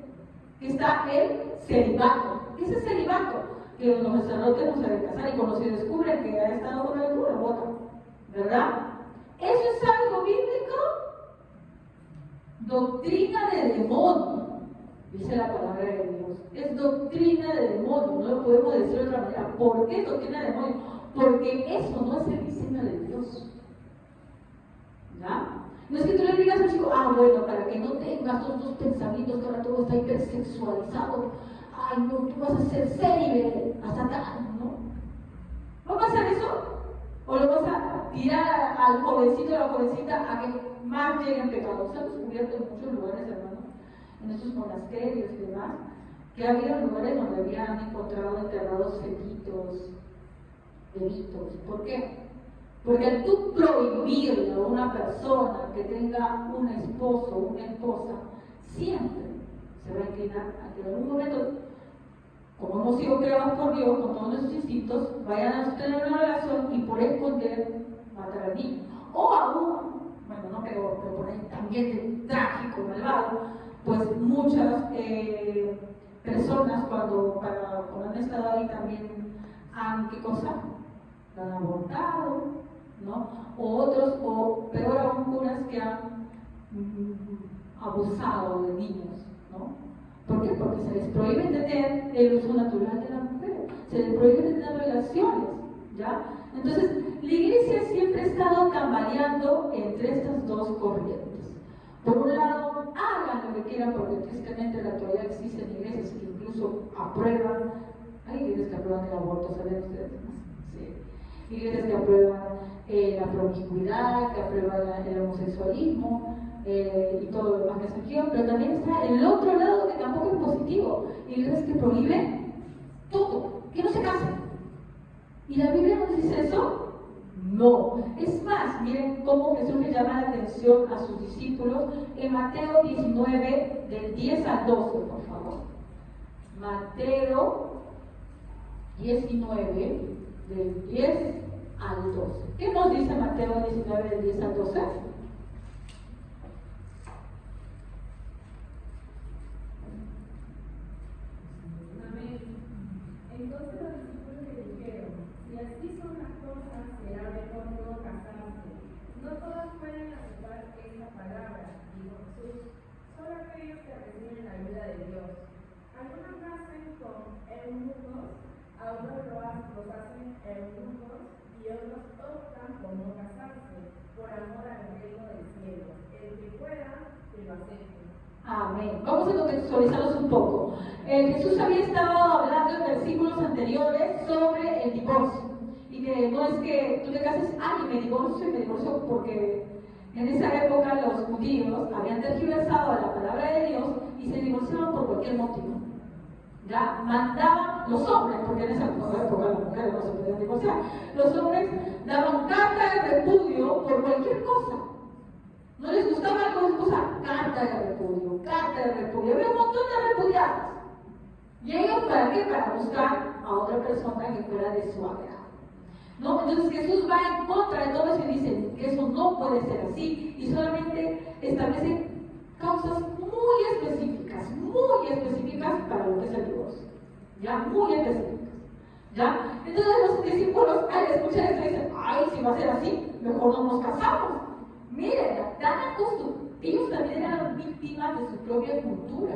está el celibato. ¿Qué es el celibato? Que los sacerdotes no se deben casar y cuando se descubre que ha estado con el cura, votan. ¿Verdad? ¿Eso es algo bíblico? Doctrina de demonio, dice la palabra de Dios. Es doctrina de demonio, no lo podemos decir de otra manera. ¿Por qué doctrina de demonio? Porque eso no es el diseño de Dios. ¿Ya? No es que tú le digas al chico, bueno, para que no tengas todos tus pensamientos que ahora todo está hipersexualizado, no, tú vas a ser célibe hasta tal, ¿no? ¿Va a pasar eso? ¿O lo vas a tirar al jovencito o a la jovencita a que más lleguen pecados? Se ha descubierto en muchos lugares, hermanos, en estos monasterios y demás, que ha habido lugares donde habían encontrado enterrados fetitos, bebitos. ¿Por qué? Porque al tú prohibirle a una persona que tenga un esposo o una esposa, siempre se va a inclinar a que en algún momento, como hemos sido creados por Dios, con todos nuestros instintos, vayan a tener una relación y por esconder matar al niño. O aún, bueno, no peor, pero por ahí también de trágico, malvado, pues muchas personas cuando han estado ahí también han, ¿qué cosa? La han abortado, ¿no? O otros, o peor aún, curas que han abusado de niños, ¿no? ¿Por qué? Porque se les prohíbe tener el uso natural de la mujer, se les prohíbe tener relaciones, ¿ya? Entonces, la iglesia siempre ha estado tambaleando entre estas dos corrientes. Por un lado, hagan lo que quieran, porque tristemente en la actualidad existen iglesias que incluso aprueban, hay iglesias que aprueban el aborto, ¿saben ustedes? Sí. Iglesias que aprueban la promiscuidad, que aprueban el homosexualismo y todo lo demás que se quiere, pero también está el otro lado que tampoco es positivo, iglesias que prohíben todo, que no se casen. ¿Y la Biblia nos dice eso? No. Es más, miren cómo Jesús le llama la atención a sus discípulos en Mateo 19, del 10 al 12, por favor. Mateo 19, del 10 al 12. ¿Qué nos dice Mateo 19, del 10 al 12? Entonces los discípulos le dijeron, si así son las cosas, será mejor no casarse. No todos pueden aceptar esta palabra, dijo Jesús, solo aquellos que reciben la ayuda de Dios. Algunos nacen con eunucos, a otros los hacen eunucos y otros optan por no casarse, por amor al reino del cielo. El que pueda, que lo acepte. Amén. Vamos a contextualizarlos un poco. Jesús había estado hablando en versículos anteriores sobre el divorcio. Y que no es que tú te cases, y me divorcio porque en esa época los judíos habían tergiversado la palabra de Dios y se divorciaban por cualquier motivo. Ya mandaban los hombres, porque en esa época las mujeres no se podían divorciar, los hombres daban carta de repudio por cualquier cosa. No les gustaba algo, les gustaba carta de repudio. Había un montón de repudiados. ¿Y ellos para qué? Para buscar a otra persona que fuera de su agrado. ¿No? Entonces Jesús va en contra de todo eso y dice que eso no puede ser así. Y solamente establece causas muy específicas para lo que es el divorcio. ¿Ya? Muy específicas. ¿Ya? Entonces los discípulos al escuchar esto dicen, si va a ser así, mejor no nos casamos. Miren, tan acostumbrados. Ellos también eran víctimas de su propia cultura.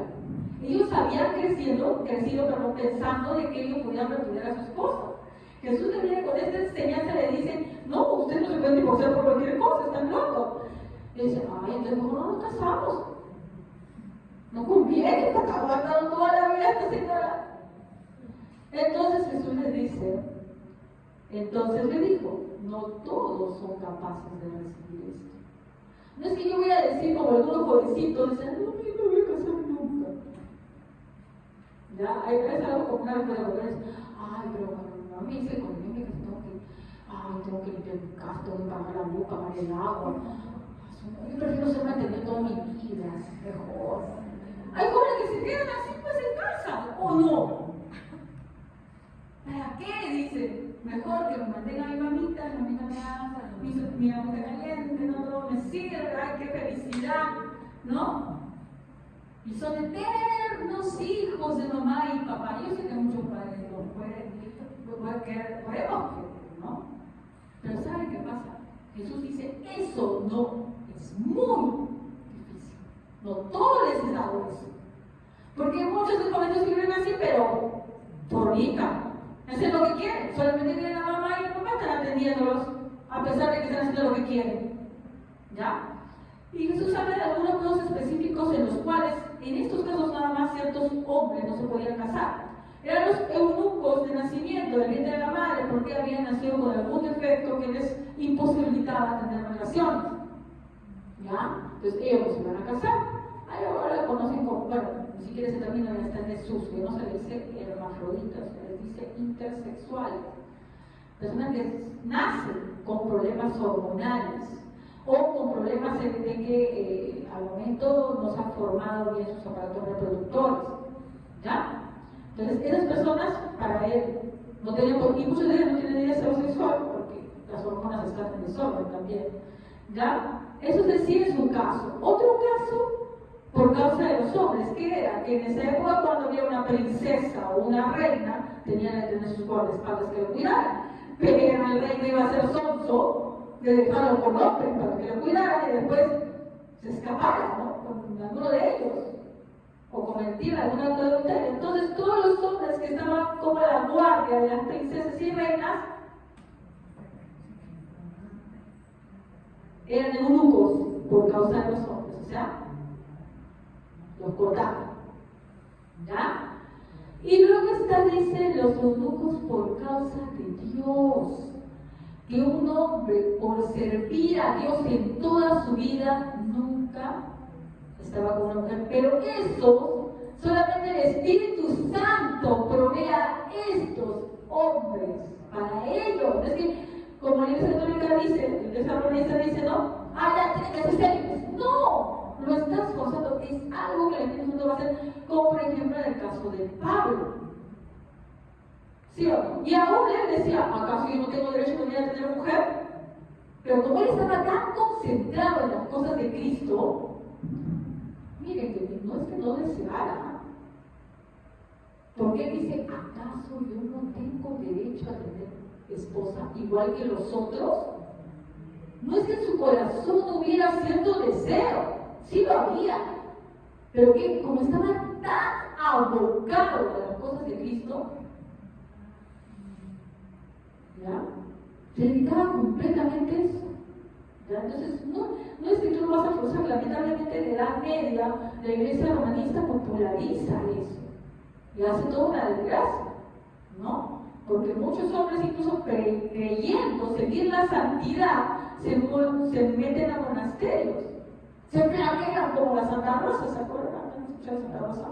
Ellos habían crecido pensando de que ellos podían repudiar a su esposa. Jesús le viene con esta enseñanza y le dice, no, ustedes no se pueden divorciar por cualquier cosa, están locos. Y dicen, entonces mejor no nos casamos. No conviene, está aguantando toda la vida esta señora. Entonces Jesús les dice, le dijo, no todos son capaces de recibir esto. No es que yo voy a decir como algunos jovencitos, dicen, no me voy a casar nunca. Ya, es algo como una vez de mujeres, pero a mí es que cuando yo me casé tengo que limpiar mi casa, tengo que pagar la luz, pagar el agua. Yo prefiero ser mantenido toda mi vida, mejor. Hay jóvenes que se quedan así pues en casa, ¿o no? ¿Para qué? Dice, mejor que me mantenga mi mamita me haga mi agua caliente, no todo me sirve, qué felicidad, ¿no? Y son eternos hijos de mamá y papá. Yo sé que muchos padres lo pueden querer, podemos querer, ¿no? Pero ¿saben qué pasa? Jesús dice, eso no es muy difícil. No todos les es dado eso. Porque muchos de jóvenes viven así, pero por hija. Hacen lo que quieren, solamente tienen la mamá y el papá están atendiéndolos, a pesar de que están haciendo lo que quieren. ¿Ya? Y Jesús habla de algunos casos específicos en los cuales, en estos casos nada más ciertos hombres no se podían casar. Eran los eunucos de nacimiento, del vientre de la madre, porque habían nacido con algún defecto que les imposibilitaba tener relaciones. ¿Ya? Entonces ellos no se iban a casar. Ahora lo conocen como, ni siquiera ese término ya está en Jesús, que no se le dice hermafroditas, se les dice intersexuales. Personas que nacen con problemas hormonales o con problemas de que al momento no se han formado bien sus aparatos reproductores. ¿Ya? Entonces, esas personas, para él, no tenían, y muchos de ellos no tienen deseo sexual porque las hormonas están en desorden también. ¿Ya? Eso sí es un caso. Otro caso, por causa de los hombres, que era que en esa época cuando había una princesa o una reina, tenían que tener sus guardaespaldas que lo cuidaran. Pero el rey no iba a ser sonso de dejarlo con hombres para que lo cuidaran y después se escapara, ¿no? Con alguno de ellos. O cometer algún acto de adulterio. Entonces todos los hombres que estaban como la guardia de las princesas y reinas eran eunucos por causa de los hombres. O o sea, los cortaban, ¿ya? Y luego está, dice, los eunucos por causa de Dios, que un hombre por servir a Dios en toda su vida nunca estaba con una mujer, pero eso solamente el Espíritu Santo provee a estos hombres para ellos. Es que, como la Iglesia Católica dice, la Iglesia Adventista dice, no, ya te ustedes. No, lo estás forzando, es algo que el Espíritu Santo va a hacer, como por ejemplo en el caso de Pablo. ¿Sí o no? Y aún él decía, ¿acaso yo no tengo derecho también a tener mujer? Pero como él estaba tan concentrado en las cosas de Cristo, miren que no es que no deseara, porque él dice, ¿acaso yo no tengo derecho a tener esposa igual que los otros? No es que en su corazón no hubiera cierto deseo, sí lo había, pero que como estaba tan abocado a las cosas de Cristo, ¿ya? Se dedicaba completamente a eso. ¿Ya? Entonces, no es que tú lo vas a forzar, lamentablemente la Edad Media, la Iglesia romanista populariza eso y hace toda una desgracia, ¿no? Porque muchos hombres, incluso creyendo seguir la santidad, se meten a monasterios, se flaquean como la Santa Rosa, ¿se acuerdan? ¿Han escuchado Santa Rosa?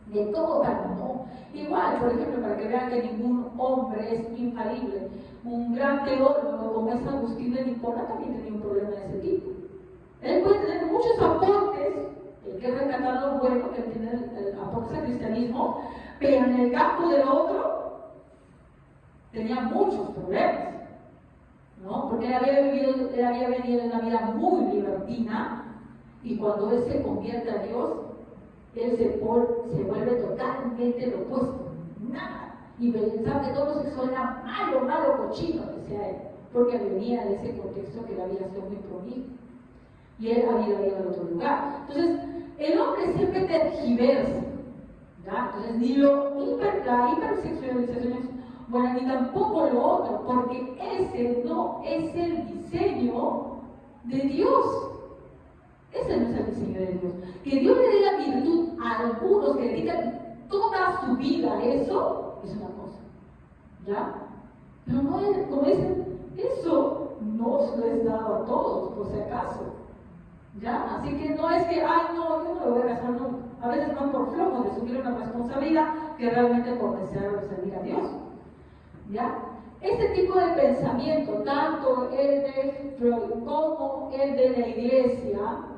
De todo, pero no. Igual, por ejemplo, para que vean que ningún hombre es infalible, un gran teólogo como es Agustín de Hipona también tenía un problema de ese tipo. Él puede tener muchos aportes, hay que rescatar lo bueno que tiene aportes al cristianismo, pero en el campo del otro tenía muchos problemas, ¿no? Porque él había venido en una vida muy libertina, y cuando él se convierte a Dios, él se vuelve totalmente lo opuesto, nada. Y pensaba que todo lo sexual era malo, cochino, decía él, porque venía de ese contexto que él había sido muy promiscuo. Y él había ido al otro lugar. Entonces, el hombre siempre tergiversa, ¿ya? Entonces, ni la hipersexualización es buena, ni tampoco lo otro, porque ese no es el diseño de Dios. Ese no es el diseño de Dios. Que Dios le dé la virtud a algunos que dedican toda su vida a eso, es una cosa, ¿ya? Pero no es, como dicen, eso no os lo es dado a todos, por si acaso, ¿ya? Así que no es que, no, yo no lo voy a casar nunca. A veces van por flojos de asumir una responsabilidad que realmente por desear o servir a Dios, ¿ya? Este tipo de pensamiento, tanto el de Freud como el de la Iglesia, ¿no?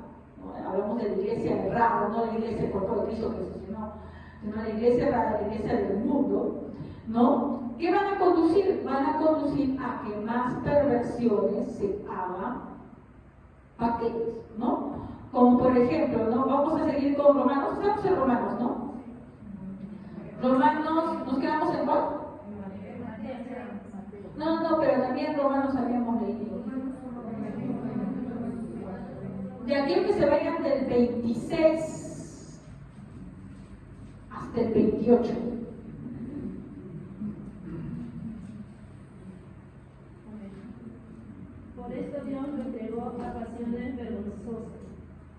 Hablamos de la Iglesia errada, no la Iglesia del cuerpo de Cristo Jesús, sino la Iglesia errada, la Iglesia del mundo, ¿no? ¿Qué van a conducir? Van a conducir a que más perversiones se hagan factibles, ¿no? Como por ejemplo, ¿no? Vamos a seguir con Romanos, estamos en Romanos, ¿no? Romanos, ¿nos quedamos en cuál? No, pero también Romanos habíamos leído. De aquí que se vayan del 26 hasta el 28. Por esto Dios lo entregó a pasiones vergonzosas,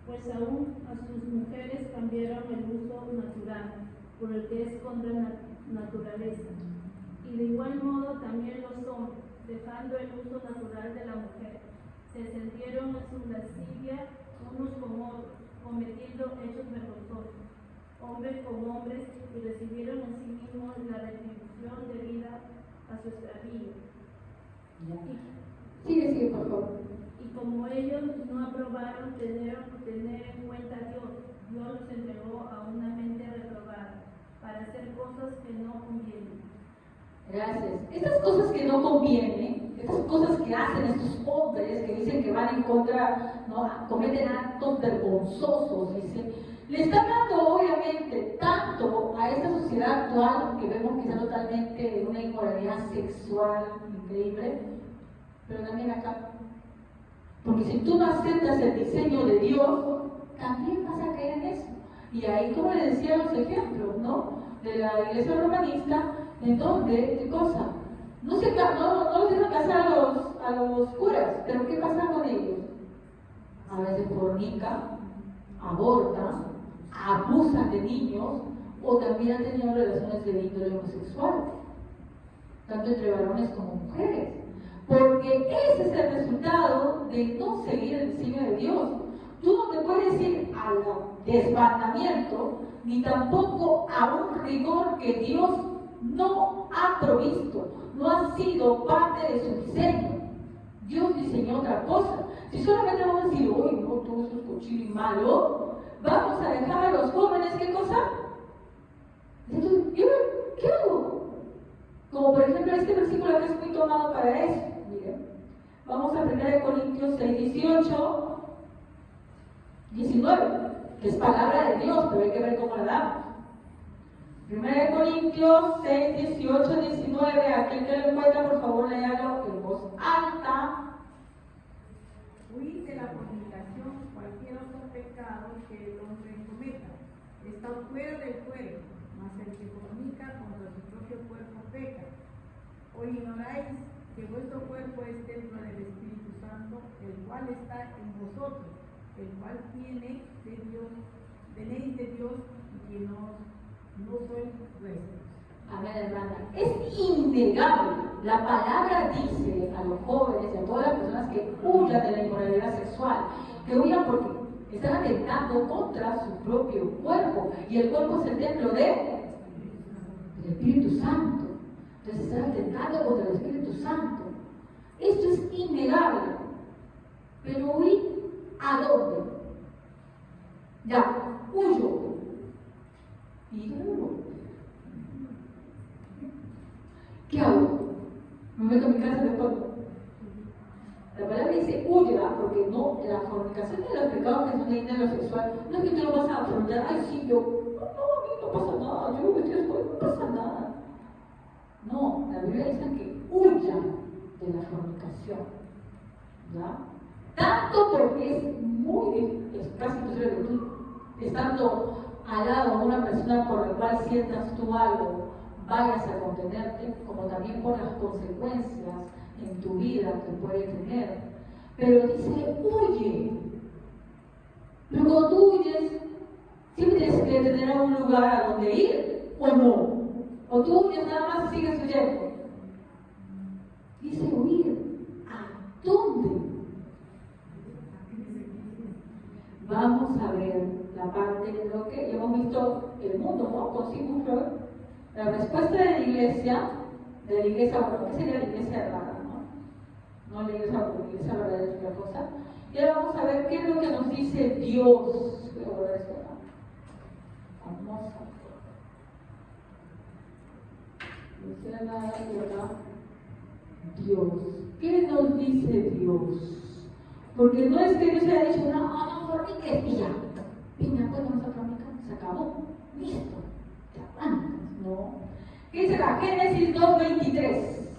pues aún a sus mujeres cambiaron el uso natural por el que es contra naturaleza. Y de igual modo también los hombres, dejando el uso natural de la mujer, se sintieron en su lascivia unos con otros, cometiendo hechos vergonzosos, hombres con hombres, y recibieron en sí mismos la retribución debida a su extravío. Sigue, por favor. Y como ellos no aprobaron tener en cuenta a Dios, Dios los entregó a una mente reprobada para hacer cosas que no convienen. Gracias. Estas cosas que no convienen, estas cosas que hacen estos hombres que dicen que van en contra, ¿no? Cometen actos vergonzosos, dicen, le están dando obviamente tanto a esta sociedad actual que vemos que está totalmente en una inmoralidad sexual increíble, pero también acá. Porque si tú no aceptas el diseño de Dios, también vas a caer en eso. Y ahí, como les decía, los ejemplos, ¿no? De la iglesia romanista, en donde, ¿qué cosa? No los dejan casar a los curas, pero ¿qué pasa con ellos? a veces fornica, aborta, abusan de niños o también han tenido relaciones de índole homosexual, tanto entre varones como mujeres. Porque ese es el resultado de no seguir el diseño de Dios. Tú no te puedes ir al desbandamiento ni tampoco a un rigor que Dios no ha provisto, no ha sido parte de su diseño. Dios diseñó otra cosa. Si solamente vamos a decir, uy, no, todo eso es cochino y malo, vamos a dejar a los jóvenes, ¿qué cosa? Entonces, ¿qué hago? Como por ejemplo este versículo que es muy tomado para eso. Miren, vamos a 1 Corintios 6, 18, 19, que es palabra de Dios, pero hay que ver cómo la damos. 1 Corintios 6, 18, 19, aquel que lo encuentra, por favor, léalo en voz alta. Huid de la fornicación, cualquier otro pecado que el hombre cometa. Está fuera del cuerpo, mas el que fornica contra su propio cuerpo peca. ¿O ignoráis que vuestro cuerpo es templo del Espíritu Santo, el cual está en vosotros, el cual tenéis de Dios y que no sois vuestros? Amén, hermana. Es innegable. La palabra dice a los jóvenes y a todas las personas que huyan de la inmoralidad sexual, que huyan porque están atentando contra su propio cuerpo. Y el cuerpo es el templo del Espíritu Santo. Entonces están atentando contra el Espíritu Santo. Esto es innegable. Pero huir, ¿a dónde? Ya, huyo. ¿Y luego? ¿Qué hago? Me meto a mi casa de todo. La palabra dice huya, porque no, la fornicación de los pecados que son de índole sexual, no es que tú lo vas a afrontar, ay sí, yo, no, a mí no pasa nada, yo me estoy después, no pasa nada. No, la Biblia dice que huyan de la fornicación, ¿ya? Tanto porque es casi imposible que tú, estando al lado de una persona por la cual sientas tú algo, vayas a contenerte, como también por las consecuencias en tu vida que puede tener. Pero dice, huye. Pero cuando tú huyes, siempre tienes que tener un lugar a donde ir, ¿o no? O tú huyes nada más y sigues huyendo. Dice huir. ¿A dónde? Vamos a ver la parte de lo que hemos visto el mundo, ¿no? Con Sigmund Freud. La respuesta de la iglesia, bueno, ¿qué sería la iglesia rara, no? No la iglesia verdadera es otra cosa. Y ahora vamos a ver qué es lo que nos dice Dios. Voy a volver a eso, famosa. Dios. ¿Qué nos dice Dios? Porque no es que Dios haya dicho, no forniques, y ya. Venga, pues vamos a fornicar, se acabó. Listo. Te aguantas, no. ¿Qué dice acá? Génesis 2:23.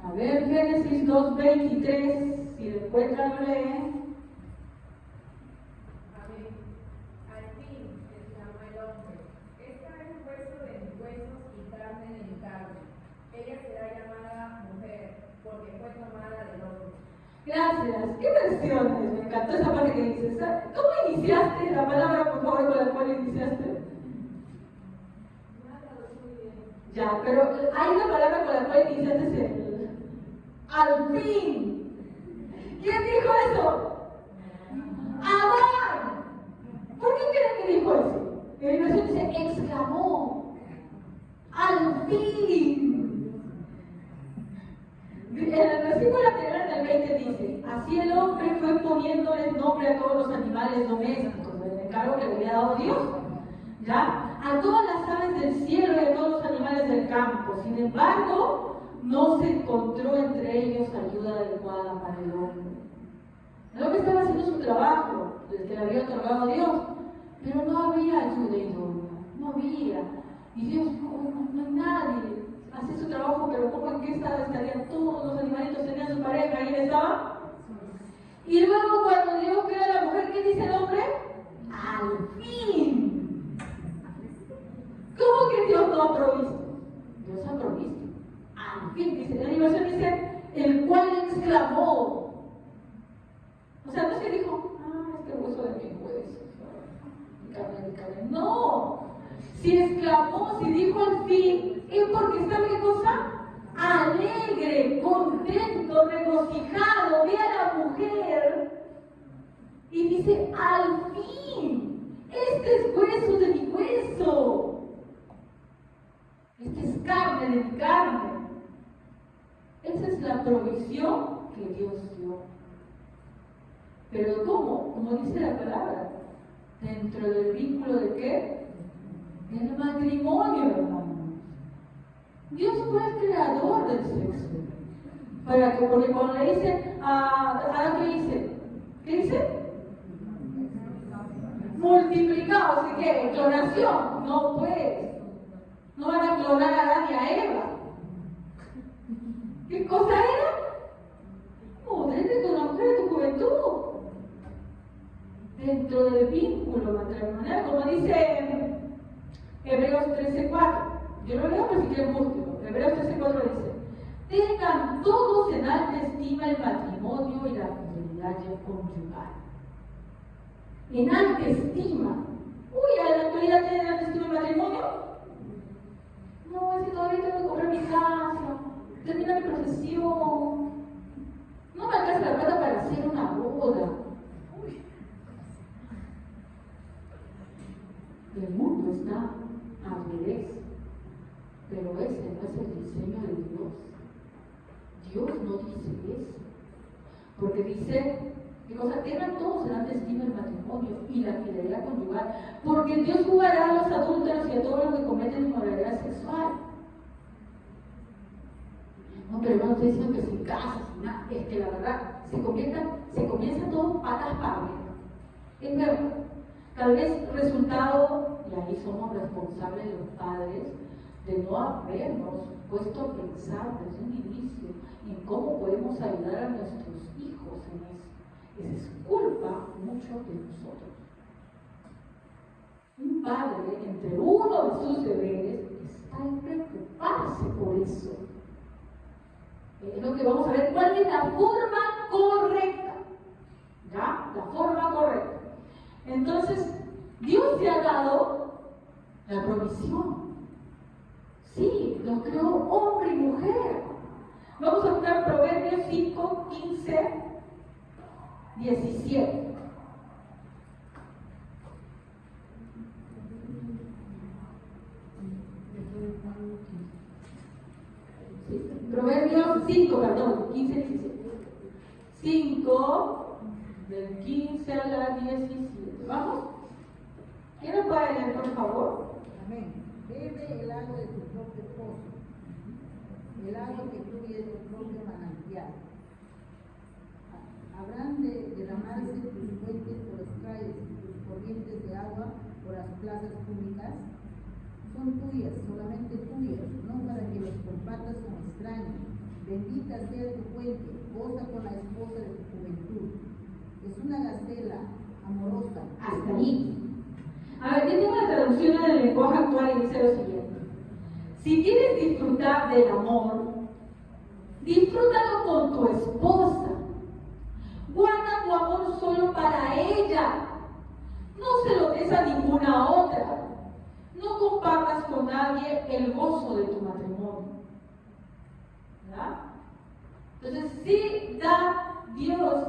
A ver, Génesis 2:23. Si lo encuentran, lo leen. Gracias. ¿Qué versiones? Me encantó esa parte que dices. ¿Cómo iniciaste la palabra, por favor, con la cual iniciaste? Ya, pero hay una palabra con la cual iniciaste el al fin. ¿Quién dijo eso? Adán. ¿Por qué creen que dijo eso? En mi versión dice exclamó. Al fin. En el versículo anterior, en el 20, dice: así el hombre fue poniéndole nombre a todos los animales domésticos, el encargo que le había dado Dios, ¿ya? A todas las aves del cielo y a todos los animales del campo. Sin embargo, no se encontró entre ellos ayuda adecuada para el hombre. El hombre estaba haciendo su trabajo, el que le había otorgado Dios, pero no había ayuda idónea, no había. Y Dios, no hay nadie. Hacía su trabajo, pero ¿cómo en qué estado estarían todos los animalitos? Tenían su pareja y él estaba. Y luego cuando Dios crea a la mujer, ¿qué dice el hombre? Al fin. ¿Cómo que Dios no ha provisto? Dios ha provisto. En fin, dice, la animación dice, el cual exclamó. O sea, no se dijo, este hueso de mi hueso, mi carne de mi carne. No, si exclamó, si dijo al fin, es porque está, ¿qué cosa? Alegre, contento, regocijado, ve a la mujer y dice, al fin, este es hueso de mi hueso, este es carne de mi carne. Esa es la provisión que Dios dio. Pero ¿cómo? Como dice la palabra, dentro del vínculo de ¿qué? Del matrimonio, hermanos. Dios fue el creador del sexo. Porque cuando le dicen a ¿qué dice? ¿Qué dice? Multiplicados, ¿y qué? Clonación. No, pues. No van a clonar a Adán y a Eva. ¿Qué cosa era? Modelo de una mujer de tu juventud. Dentro del vínculo matrimonial, como dice Hebreos 13:4. Yo lo leo, pero si quieren búsquenlo. Hebreos 13:4 dice: tengan todos en alta estima el matrimonio y la fidelidad conyugal. En alta estima. Uy, ¿a la actualidad tienen alta estima el matrimonio? No, es que todavía tengo que comprar mi casa, terminar mi profesión. No me alcanza la plata para hacer una boda. Uy. El mundo está al revés. Pero ese no es el diseño de Dios. Dios no dice eso. Porque dice, ¿qué cosa? Tengan todos en alta estima el matrimonio y la fidelidad conyugal. Porque Dios jugará a los adúlteros y a todos los que cometen inmoralidad sexual. No, pero hermano, ustedes dicen que sin casa, sin nada. Es que la verdad, se comienza todo patas para arriba. Es verdad. Tal vez resultado, y ahí somos responsables los padres, de no habernos puesto a pensar desde un inicio en cómo podemos ayudar a nuestros hijos en eso. Esa es culpa mucho de nosotros. Un padre, entre uno de sus deberes, está en preocuparse por eso. Es lo que vamos a ver, cuál es la forma correcta. ¿Ya? La forma correcta. Entonces, Dios te ha dado la provisión. Sí, los creó hombre y mujer. Vamos a buscar Proverbios 5, 15, 17. Sí, Proverbios 5, perdón, 15, 17. 5, del 15 a la 17. ¿Vamos? ¿Quién nos puede leer, por favor? Amén. Bebe el agua de tu propio pozo, el agua que fluye de tu propio manantial. Habrán de derramarse tus fuentes por las calles, tus corrientes de agua por las plazas públicas. Son tuyas, solamente tuyas, no para que los compartas con extraños. Bendita sea tu fuente, goza con la esposa de tu juventud. Es una gacela amorosa. Hasta ahí. A ver, yo tengo la traducción en el lenguaje actual y dice lo siguiente: si quieres disfrutar del amor, disfrútalo con tu esposa. Guarda tu amor solo para ella. No se lo des a ninguna otra. No compartas con nadie el gozo de tu matrimonio. ¿Verdad? Entonces, sí da Dios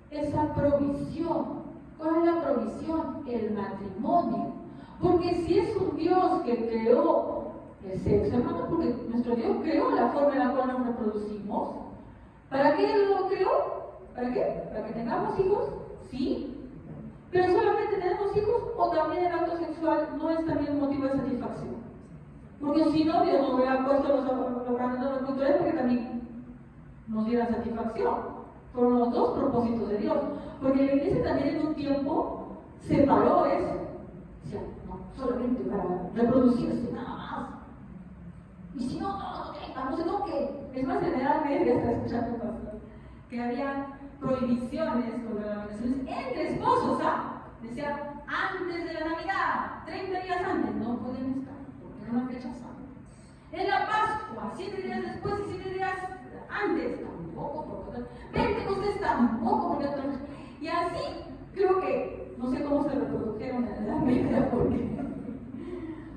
esa provisión. ¿Cuál es la provisión? El matrimonio. Porque si es un Dios que creó el sexo, hermano, porque nuestro Dios creó la forma en la cual nos reproducimos. ¿Para qué Él lo creó? ¿Para qué? ¿Para que tengamos hijos? Sí. ¿Pero solamente tenemos hijos o también el acto sexual no es también un motivo de satisfacción? Porque si no, Dios nos hubiera puesto los reproductores porque también nos diera satisfacción. Fueron los dos propósitos de Dios. Porque la iglesia también en un tiempo separó eso. O sea, no, solamente para reproducirse, nada más. Y si no, no se toque. Es más, en la Edad Media, está escuchando pastor, que había prohibiciones contra las relaciones entre esposos, ¿ah? Decía, antes de la Navidad, 30 días antes, no pueden estar, porque era una fecha santa. En la Pascua, 7 días después y 7 días antes, tampoco, porque Pentecostés tampoco, porque y así creo que, no sé cómo se reprodujeron en la Biblia, porque,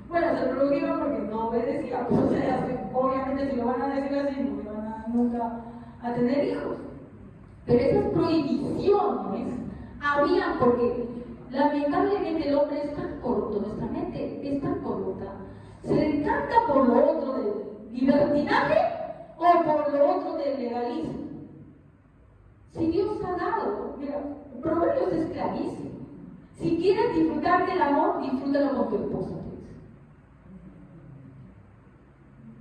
bueno, se reprodujeron porque no obedecían, pues, o sea, obviamente si lo van a decir así, no van a nunca a tener hijos. Pero esas prohibiciones habían porque lamentablemente el hombre es tan corrupto, nuestra mente es tan corrupta, se decanta por lo otro del libertinaje o por lo otro del legalismo. Si Dios ha dado, mira, Proverbios es clarísimo. Si quieres disfrutar del amor, disfrútalo con tu esposa.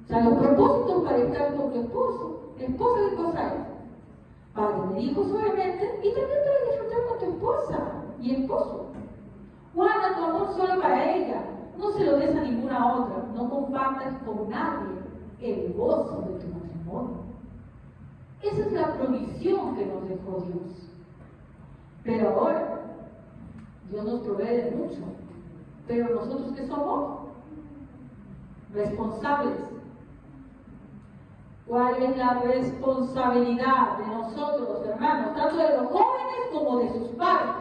O sea, los propósitos para estar con tu esposo, esposa, ¿qué cosa es? Para tener hijos, obviamente, y también para disfrutar con tu esposa y esposo. Guarda tu amor solo para ella, no se lo des a ninguna otra, no compartas con nadie el gozo de tu matrimonio. Esa es la provisión que nos dejó Dios. Pero ahora, Dios nos provee de mucho, pero nosotros ¿qué somos? Responsables. ¿Cuál es la responsabilidad de nosotros, hermanos, tanto de los jóvenes como de sus padres?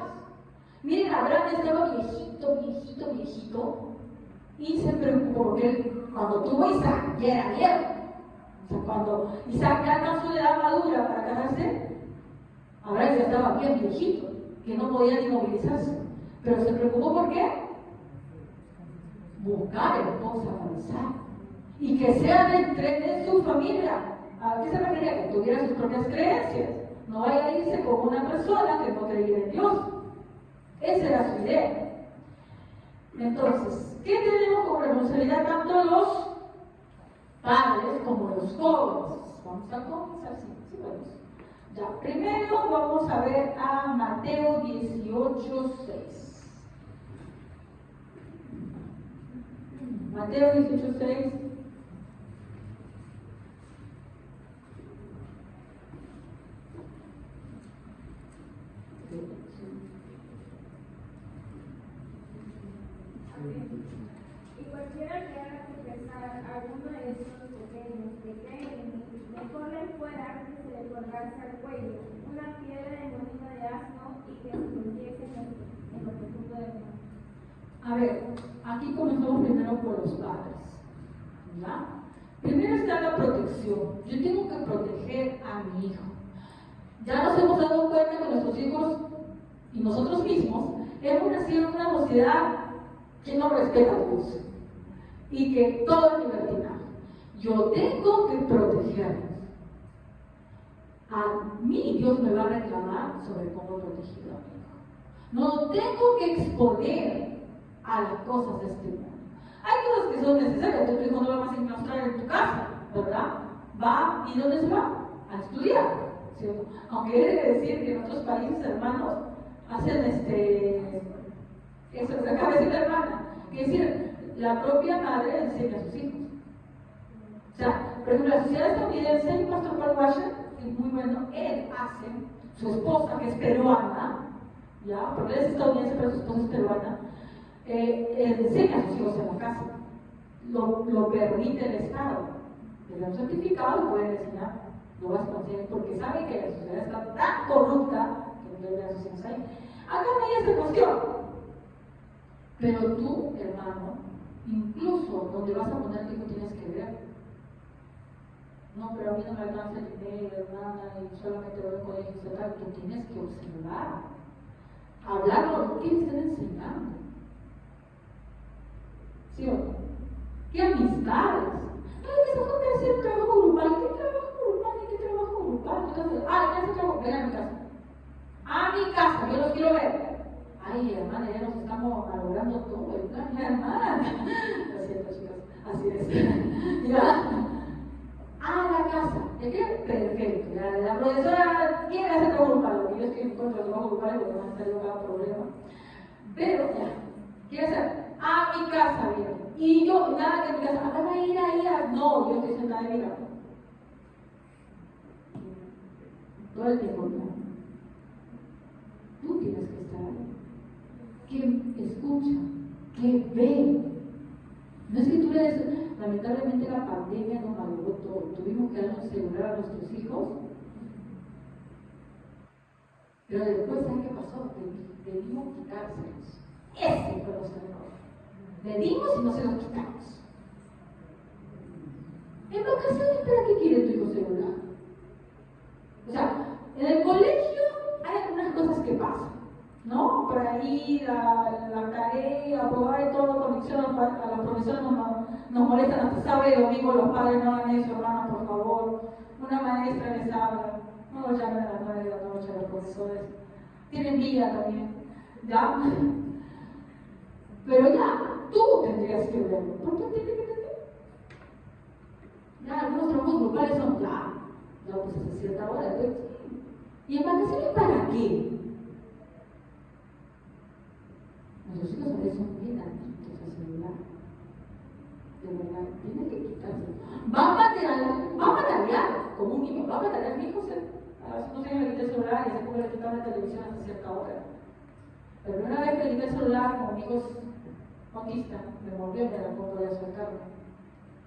Miren, Abraham estaba viejito, y se preocupó porque él, cuando tuvo Isaac, ya era viejo. O sea, cuando Isaac ya alcanzó la edad madura para casarse, Abraham ya estaba bien viejito, que no podía ni movilizarse. Pero se preocupó ¿por qué? Buscar esposa para Isaac. Y que sea de su familia. ¿A qué se refería? Que tuviera sus propias creencias. No vaya a irse con una persona que no creía en Dios. Esa era su idea. Entonces, ¿qué tenemos como responsabilidad tanto los padres como los jóvenes? Vamos a comenzar, sí, vamos. Ya, primero vamos a ver a Mateo 18:6. Mateo 18:6. Y cualquiera que haga confesar a uno de estos pequeños que creen en mí, mejor le fuera antes de colgarse al cuello una piedra de molino de asno y que se hundiese en lo profundo del mar. A ver, aquí comenzamos primero por los padres, ¿ya? Primero está la protección. Yo tengo que proteger a mi hijo. Ya nos hemos dado cuenta que nuestros hijos y nosotros mismos hemos nacido en una sociedad que no respeta a Dios y que todo es libertinaje. Yo tengo que protegerlos. A mí Dios me va a reclamar sobre cómo he protegido a mi hijo. No tengo que exponer a las cosas de este mundo. Hay cosas que son necesarias. Tu hijo no va más a enclaustrar en tu casa, ¿verdad? Va, ¿y dónde se va? A estudiar, ¿cierto? Aunque he de decir que en otros países, hermanos, hacen eso se acaba de decir la hermana, que es decir, la propia madre enseña a sus hijos. O sea, por ejemplo, la sociedad estadounidense, el pastor Paul Washer, es muy bueno, él hace, su esposa, que es peruana, ¿ya? Porque él es estadounidense, pero su esposa es peruana, enseña a sus hijos en la casa. Lo permite el Estado. Le da un certificado y pueden enseñar nuevas conciencias, porque saben que la sociedad está tan corrupta que no debe las sociedades ahí. Acá no hay esta cuestión. Pero tú, hermano, incluso donde vas a poner tu hijo tienes que ver. No, pero a mí no me alcanza el dinero, hermana, y solamente voy al colegio, etc. Tú tienes que observar. Hablar lo que están enseñando. ¿Sí o no? ¿Qué amistades? No, que se fue a hacer un trabajo grupal. ¿Qué trabajo grupal? ¿Qué trabajo grupal? Entonces, ¿qué hace trabajo? Ven a mi casa. A mi casa, yo los quiero ver. Ay, hermana, ya nos estamos malogrando todo el plan, hermana. Lo siento, chicos, así es. Ya. A la casa. ¿De qué? Perfecto. La profesora quiere hacer trabajo grupal, porque yo estoy en contra del trabajo grupal porque van a estar cada problema. Pero, ya. ¿Quiere hacer? A mi casa, bien. Y yo, nada que en mi casa, van a ir ahí. No, yo estoy sentada en mi cama. Todo el tiempo, ¿no? Tú tienes que estar ahí. Que escucha, que ve. No es que tú le des, Lamentablemente la pandemia nos malogró todo. Tuvimos que darnos celular a nuestros hijos. Pero después, ¿saben qué pasó? Debimos quitárselos. Ese fue nuestro error. Le dimos y no se los quitamos. En vacaciones, ¿para qué quiere tu hijo celular? O sea, en el colegio hay algunas cosas que pasan, ¿no? Por ahí la tarea, aprobar y todo, conexión a los profesores nos molestan hasta sábado y domingo, los padres no hagan eso, hermano, por favor. Una maestra les habla, no los llamen a las 9 de la noche a los profesores. Tienen vida también, ¿ya? Pero ya, tú tendrías que verlo. ¿Por qué tiene que tener? Ya, algunos trabajos grupales son ya pues a cierta hora. Entonces, ¿y en vacaciones para qué? Nuestros hijos a veces son bien adictos al celular. De verdad, tiene que quitarse. Va a batallar, como un niño, va a batallar. Mi hijo hace unos años le quité el celular y hace poco le quitaba la televisión hasta cierta hora. Pero una vez que le quité el celular, como mi hijo es autista, me volvió a dar a punto de soltarlo.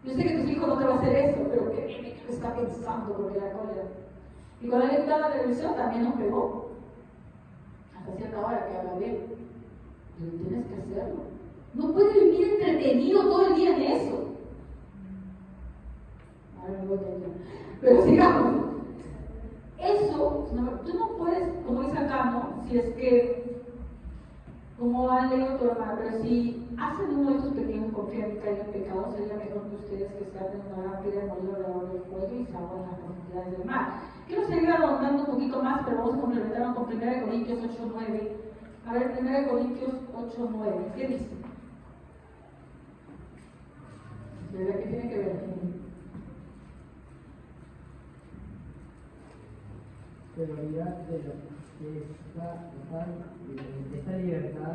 Yo sé que tus hijos no te va a hacer eso, pero que está pensando porque la cólera. Y cuando le quitaba la televisión también nos pegó. Hasta cierta hora que habla bien. Pero tienes que hacerlo. No puedes vivir entretenido todo el día en eso. Ahora me voy a entender. Pero sigamos. Eso, tú no puedes, como dice acá, ¿no? Si es que, como ha leído tu hermano, pero si hacen uno de estos pequeños confían y caen en pecado, sería mejor que ustedes que se hacen una gran piedra molido alrededor del fuego y se ahogan en las profundidades del mar. Quiero seguir ahondando un poquito más, pero vamos a complementarlo con 1 Corintios 8:9. A ver, 1 Corintios 8:9. ¿Qué dice? ¿De verdad qué tiene que ver aquí? Pero mirad de lo que esta libertad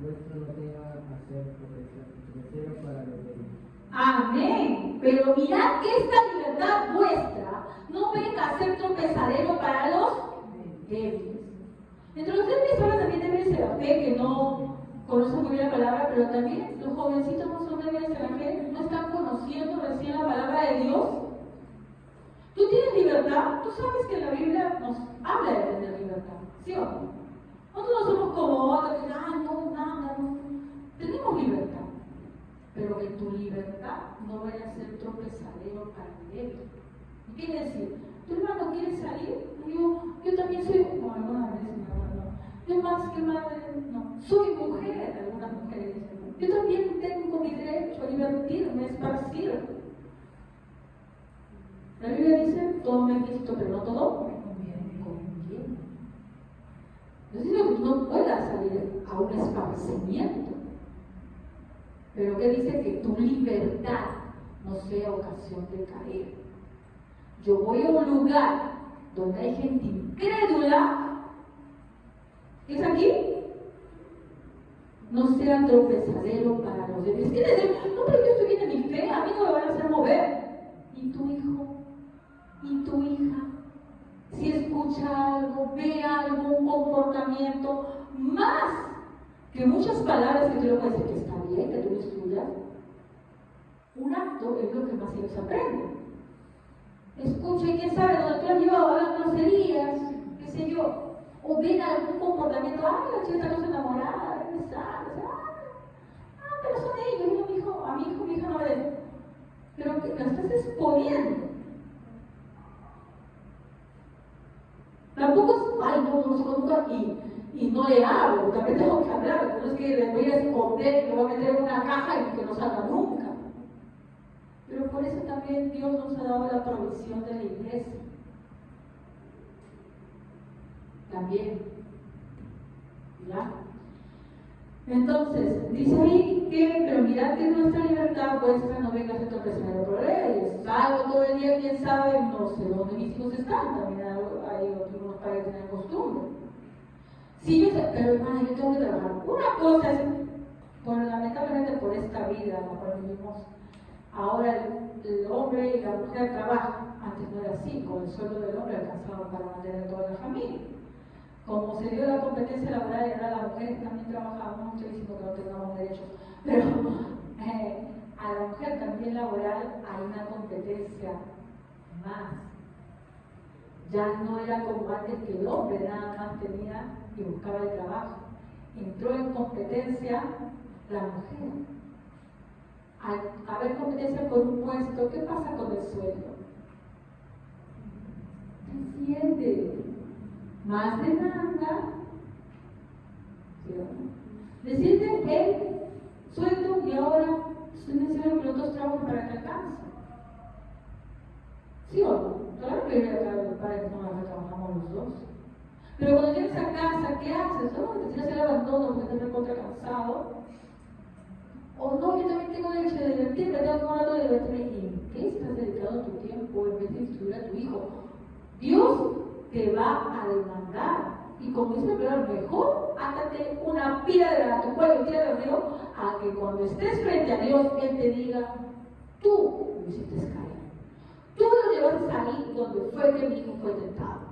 vuestra no tenga a ser profecero para los débiles. Amén. Pero mirad que esta libertad vuestra no venga a ser tropezadero para los débiles. Entre los débiles ahora también débiles en la fe, que no conocen muy bien la palabra, pero también los jovencitos no son débiles en la fe, no están conociendo recién la palabra de Dios. Tú tienes libertad, tú sabes que la Biblia nos habla de tener libertad, ¿sí o no? Nosotros no somos como otros que no, nada, no. Tenemos libertad, pero que tu libertad no vaya a ser tropezadero para el débil. ¿Qué quiere decir? ¿Tu hermano quiere salir? Yo también soy, no, algunas veces no. Yo más que madre, no. Soy mujer, algunas mujeres dicen. Yo también tengo mi derecho a divertirme, a esparcir. La Biblia dice, todo me es lícito, pero no todo me conviene. No es decir que tú no puedas salir a un esparcimiento, pero que dice que tu libertad no sea ocasión de caer. Yo voy a un lugar donde hay gente incrédula, ¿qué es aquí? No sea tropezadero para los débiles. ¿Qué decir? No, pero yo estoy bien en mi fe, a mí no me van a hacer mover. ¿Y tu hijo? ¿Y tu hija? Si escucha algo, ve algo, un comportamiento, más que muchas palabras que tú le puedes decir que está bien, que tú lo estudias, un acto es lo que más ellos aprenden. Escucha y quién sabe dónde tú has llevado a las groserías, qué sé yo, o ven algún comportamiento, la chica está enamorada, debe estar, pero son ellos, a mi hijo, mi hija no me debe. Pero que la estás exponiendo. Tampoco es, no se nunca y no le hablo, también tengo que hablar, no es que le voy a esconder, le voy a meter en una caja y que no salga nunca. Pero por eso también Dios nos ha dado la provisión de la iglesia. También. ¿Ya? Entonces, dice ahí que, pero mirad que nuestra libertad vuestra no venga a ser tropezadero por ellos. Salgo todo el día, quién sabe, no sé dónde mis hijos están. También hay otros padres que tienen costumbre. Sí, yo sé, pero hermana, yo tengo que trabajar. Una cosa es, lamentablemente por esta vida en la cual vivimos, ahora el hombre y la mujer trabajan. Antes no era así, con el sueldo del hombre alcanzaba para mantener toda la familia. Como se dio la competencia laboral y ahora las mujeres también trabajamos, no estoy diciendo que no tengamos derechos, pero a la mujer también laboral hay una competencia más. Ya no era como antes que el hombre nada más tenía y buscaba el trabajo. Entró en competencia la mujer. Al haber competencia por un puesto, ¿qué pasa con el sueldo? Desciende. Más demanda. ¿Sí o no? Desciende el sueldo y ahora es necesario que los dos trabajen para que alcance. ¿Sí o no? Claro que los padres no trabajamos los dos. Pero cuando llegas a casa, ¿qué haces? ¿No? Te tiras el abandono porque estás recontra cansado. O no, yo también tengo derecho de divertirme, tengo que hablar de divertirme. ¿Y en qué estás dedicando tu tiempo en vez de instruir a tu hijo? Dios te va a demandar. Y como dice la palabra, mejor átate una piedra a tu cuello y tírala al río, a que cuando estés frente a Dios, Él te diga, tú me hiciste caer. Tú lo llevaste ahí donde fue que mi hijo fue tentado.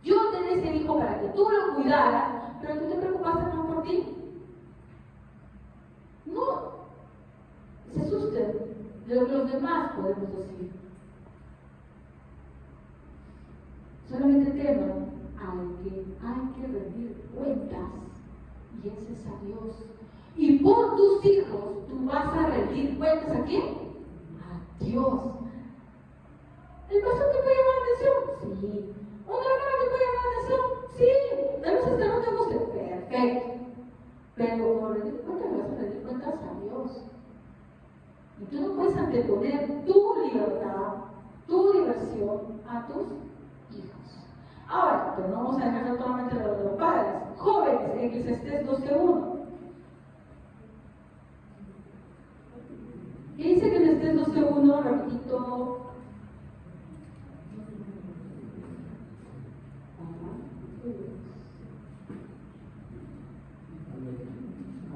Yo te di ese hijo para que tú lo cuidaras, pero tú te preocupaste más por ti. No, se asusten de lo que los demás podemos decir. Solamente teman al que hay que rendir cuentas, y ese es a Dios. Y por tus hijos tú vas a rendir cuentas ¿a quién? A Dios. ¿El pastor te puede llamar la atención? Sí. ¿Una hermana te puede llamar la atención? Sí. Tal vez hasta no te guste. Perfecto. Pero por rendir cuentas vas a rendir cuentas a Dios. Y tú no puedes anteponer tu libertad, tu diversión a tus hijos. Ahora, pero no vamos a dejar solamente lo de los padres. Jóvenes, Eclesiastés 12:1. ¿Qué dice Eclesiastés 12:1? Repito.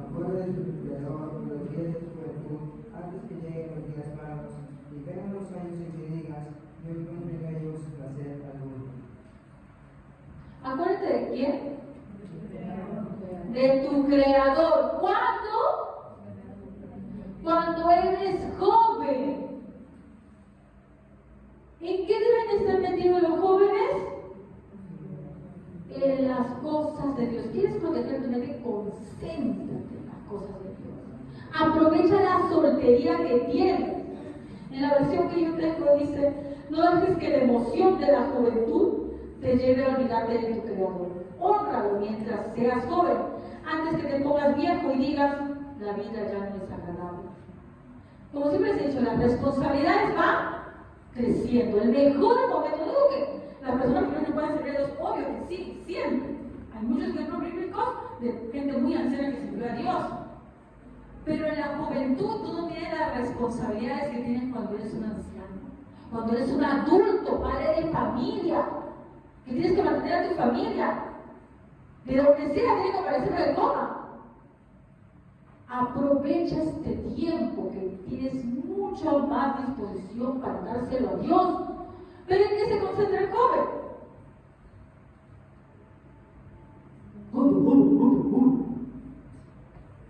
Acuérdate de tu Creador en los días de tu juventud, antes que lleguen los días malos, y vengan los años en que digas, yo encuentro en ellos placer alguno. Acuérdate de quién? De tu Creador. ¿Cuándo? Cuando eres joven. ¿En qué deben estar metidos los jóvenes? En las cosas de Dios. ¿Quieres proteger tu mente? Concéntrate en las cosas de Dios. Aprovecha la soltería que tienes. En la versión que yo tengo dice, no dejes que la emoción de la juventud te lleve a olvidarte de tu Creador. Hónralo mientras seas joven, antes que te pongas viejo y digas, la vida ya no es agradable. Como siempre les he dicho, las responsabilidades van creciendo. El mejor momento, no digo que las personas que no pueden servir a Dios, obvio que sí, siempre. Hay muchos ejemplos bíblicos de gente muy anciana que sirvió a Dios. Pero en la juventud tú no tienes las responsabilidades que tienes cuando eres un anciano. Cuando eres un adulto, padre de familia, que tienes que mantener a tu familia. De donde sea, tiene que aparecer en el coma. Aprovecha este tiempo que tienes mucha más disposición para dárselo a Dios. Pero ¿en qué se concentra el joven?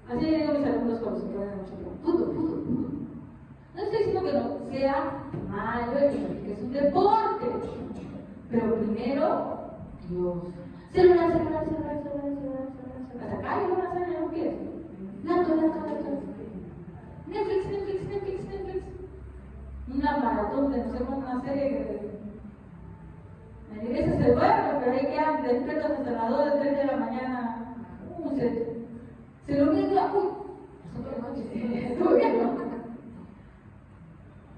Así le digo a mis alumnos cuando se quedan mucho. No estoy diciendo que no sea malo, que es un deporte. Pero primero, Dios. Celular. Hasta acá yo no voy a hacer lo que quieres. Netflix. Una maratón de no sé cuánto, una serie que en la iglesia se duerme, pero hay que quedan despiertos hasta las 2 o 3 de la mañana. Se lo olvida,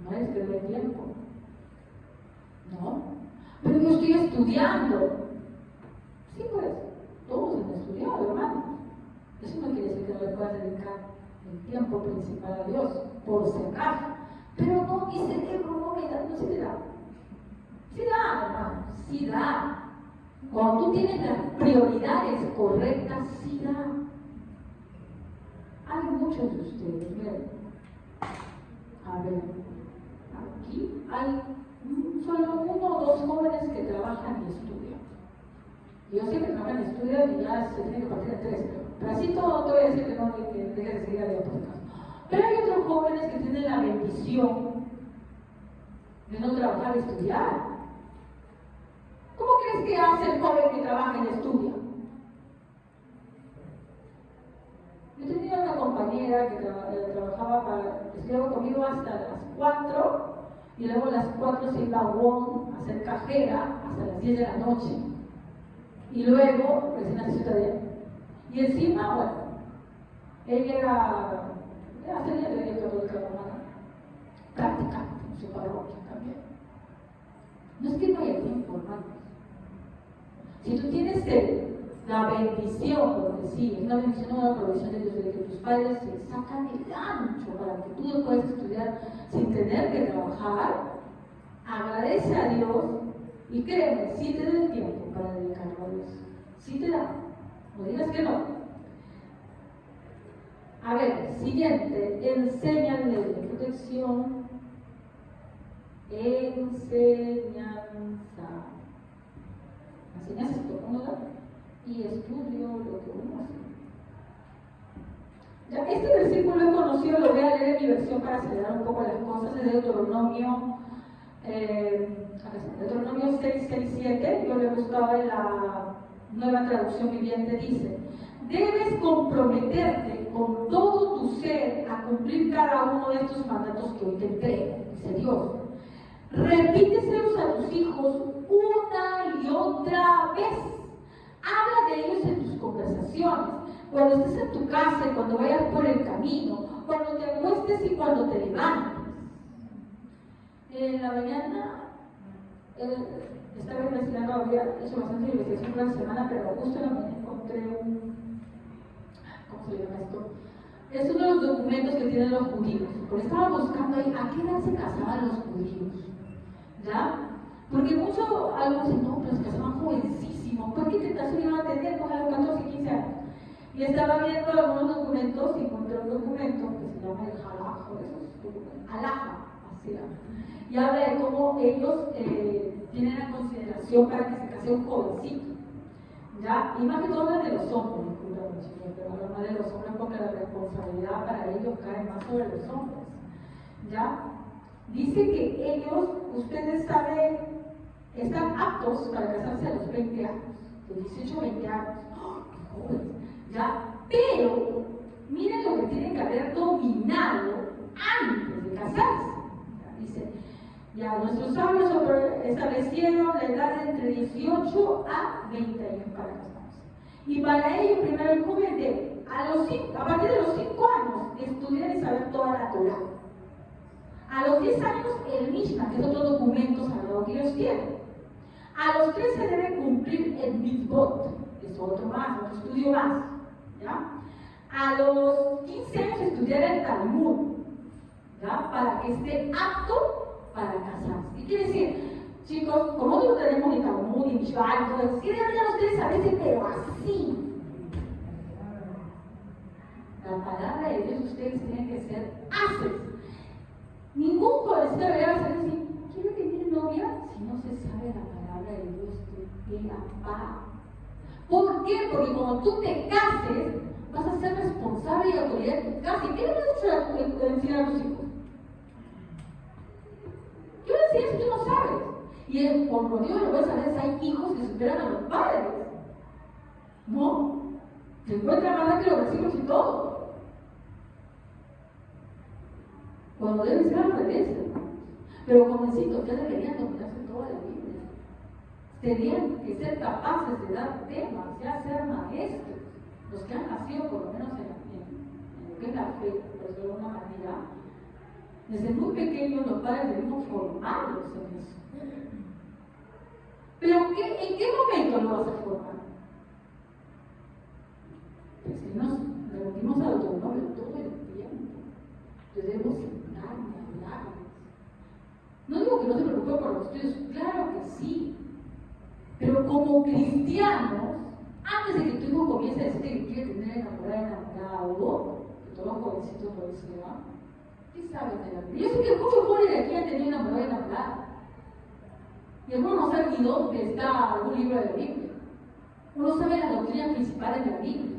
no es perder tiempo. No, pero yo estoy estudiando. Sí, pues, todos han estudiado, hermano. Eso no quiere decir que no le puedas dedicar el tiempo principal a Dios, por si acaso. Pero no, mi cerebro no me da, no se me da. Sí da, hermano, sí da. Cuando tú tienes las prioridades correctas, sí da. Hay muchos de ustedes, miren. A ver, aquí hay solo 1 o 2 jóvenes que trabajan y estudian. Yo sé que trabajan y estudian y ya se tiene que partir en 3. Pero así todo te voy a decir que no, que dejes de seguir a Dios por si acaso. Pero hay otros jóvenes que tienen la bendición de no trabajar y estudiar. ¿Cómo crees que hace el joven que trabaja y estudia? Yo tenía una compañera que estudiaba conmigo hasta las 4 y luego a las 4 se iba a WOM a hacer cajera hasta las 10 de la noche. Y luego recién hace su tarea. Y encima, bueno, ella era católica romana, practicante en su parroquia también. No es que no haya tiempo, hermanos. Si tú tienes la bendición, por decir, es una bendición, una provisión de Dios, de que tus padres se sacan el ancho para que tú puedas estudiar sin tener que trabajar, agradece a Dios y créeme, sí te da el tiempo para dedicarlo a Dios. Sí te da. No digas que no. A ver, siguiente, enséñale de protección, enseñanza. Enseñanza es cómoda y estudio lo que uno hace. Ya, este versículo es conocido, lo voy a leer en mi versión para acelerar un poco las cosas, es de Deuteronomio 6:6-7, yo lo he buscado en la Nueva Traducción Viviente, dice: debes comprometerte con todo tu ser a cumplir cada uno de estos mandatos que hoy te entrego, dice Dios. Repíteselos a tus hijos una y otra vez. Habla de ellos en tus conversaciones, cuando estés en tu casa y cuando vayas por el camino, cuando te acuestes y cuando te levantes. En la mañana, esta vez investigando, había hecho bastante investigación por la semana, pero justo en la mañana encontré ¿cómo se llama esto? Es uno de los documentos que tienen los judíos. Porque estaba buscando ahí a qué edad se casaban los judíos. ¿Ya? Porque algunos dicen, no, pero se casaban jovencísimos. ¿Por qué tentación iban a tener? Pues a los 14, 15 años. Y estaba viendo algunos documentos y encontré un documento que se llama el Halaj, o esos documentos, Halaja, así llama. Y habla de cómo ellos tienen la consideración para que se case un jovencito. ¿Ya? Y más que todo hablan de los hombres, pero hablan más de los hombres porque la responsabilidad para ellos cae más sobre los hombres. ¿Ya? Dice que ellos, ustedes saben, están aptos para casarse a los 20 años, de 18 a 20 años. ¡Oh, qué jóvenes! ¿Ya? Pero, miren lo que tienen que haber dominado antes de casarse. ¿Ya? Dice, ya nuestros sabios establecieron la edad de entre 18 a 20 años para casarse. Y para ello, primero el joven debe, a partir de los 5 años, estudiar y saber toda la Torah. A los 10 años, el Mishnah, que es otro documento sagrado que ellos tienen. A los 13 debe cumplir el mitzvot, que es otro estudio más. ¿Ya? A los 15 años estudiar el Talmud, ¿ya? Para que esté apto para casarse. ¿Qué quiere decir? Chicos, como nosotros tenemos ni Talmud, ni Mishvah, entonces, ¿qué deberían ustedes saberse? Pero así. La palabra de Dios ustedes tienen que ser haces. Ningún jovencito debería saber si quiere tener novia si no se sabe la palabra de Dios de la paz. ¿Por qué? Porque cuando tú te cases, vas a ser responsable y autoridad de tu casa. ¿Y qué le vas a enseñar a tus hijos? ¿Qué le enseñas si tú no sabes? Y por lo Dios lo voy a saber si hay hijos que superan a los padres. No. Se encuentra más que los versículos y todo. Cuando debe ser al revés, hermanos. Pero jovencitos ya deberían dominarse toda la Biblia. Tenían que ser capaces de dar temas, ya ser maestros. Los que han nacido, por lo menos en lo que es la fe, por decirlo de alguna manera, desde muy pequeños los padres debemos formarlos en eso. Pero ¿en qué momento lo vas a formar? Pues que nos reunimos al Deuteronomio todo el tiempo. Debemos sentarnos, hablar. No digo que no se preocupe por los estudios, claro que sí. Pero como cristianos, antes de que tu hijo comience a decirte que quiere tener enamorado, que todos los jovencitos lo decían, ¿qué sabes de la Biblia? Yo sé que muchos jóvenes de aquí han tenido enamorada. Y algunos no saben ni dónde está algún libro de la Biblia. Uno sabe las doctrinas principales de la Biblia.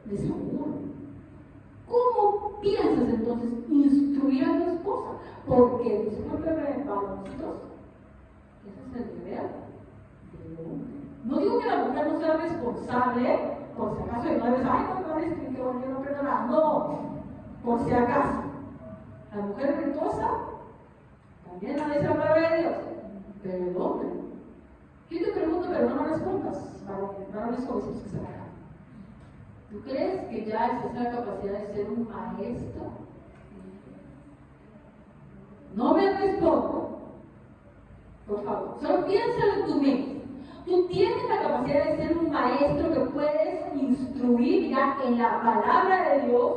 De Saúl, piensas entonces instruir a tu esposa? Porque dice el bebé, varoncitos, ese es el deber del hombre. No digo que la mujer no sea responsable, por si acaso, y no debes, ay, no, no, que bueno, yo no aprendo nada. No, por si acaso. La mujer virtuosa también la dice la palabra de Dios, pero el hombre. Yo te pregunto, pero no me respondas, varones jóvenes que se van acá. ¿Tú crees que ya existe la capacidad de ser un maestro? No me respondo, por favor. Solo piénsalo en tu mente. Tú tienes la capacidad de ser un maestro que puedes instruir ya en la palabra de Dios.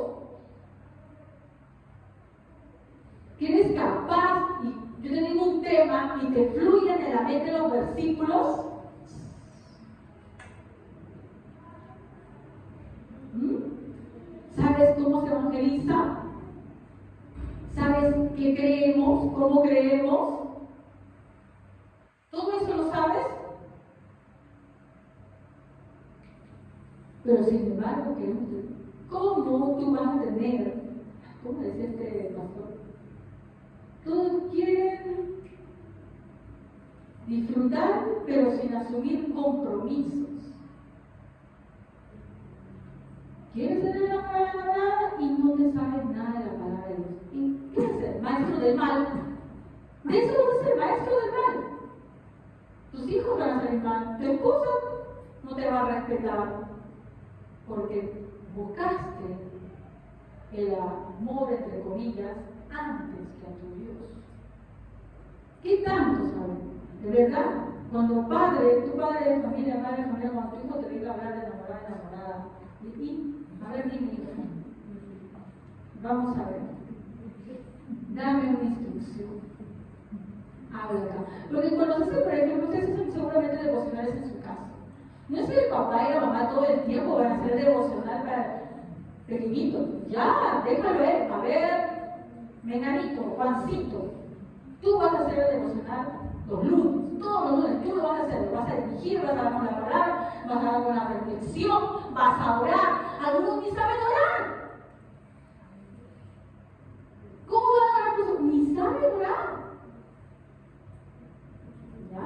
Que eres capaz, y yo te digo un tema y te fluyen en la mente los versículos. ¿Sabes cómo se evangeliza? ¿Sabes qué creemos? ¿Cómo creemos? ¿Todo eso lo sabes? Pero sin embargo, ¿cómo tú vas a tener? ¿Cómo decía este pastor? Todos quieren disfrutar, pero sin asumir compromisos. Quieres ser enamorada y no te sabes nada de la palabra de Dios. ¿Y qué hacer? Maestro del mal. De eso vas a ser maestro del mal. Tus hijos van a ser mal. Tu esposa no te va a respetar porque buscaste el amor, entre comillas, antes que a tu Dios. ¿Qué tanto sabes? De verdad, cuando tu padre de familia, madre de familia, cuando tu hijo te diga hablar de enamorada, a ver, dime, hijo, vamos a ver, dame una instrucción, habla acá. Porque cuando se hace, por ejemplo, ustedes hacen seguramente devocionales en su casa. No es que el papá y la mamá todo el tiempo van a hacer devocional para pequeñito. Ya, déjalo ver, a ver, menganito, Juancito, tú vas a hacer el devocional los lunes, todos los lunes, tú lo vas a hacer, lo vas a dirigir, vas a dar con la palabra, vas a dar con la reflexión, vas a orar. Algunos ni saben orar. ¿Cómo van a orar? Ni saben orar. ¿Ya?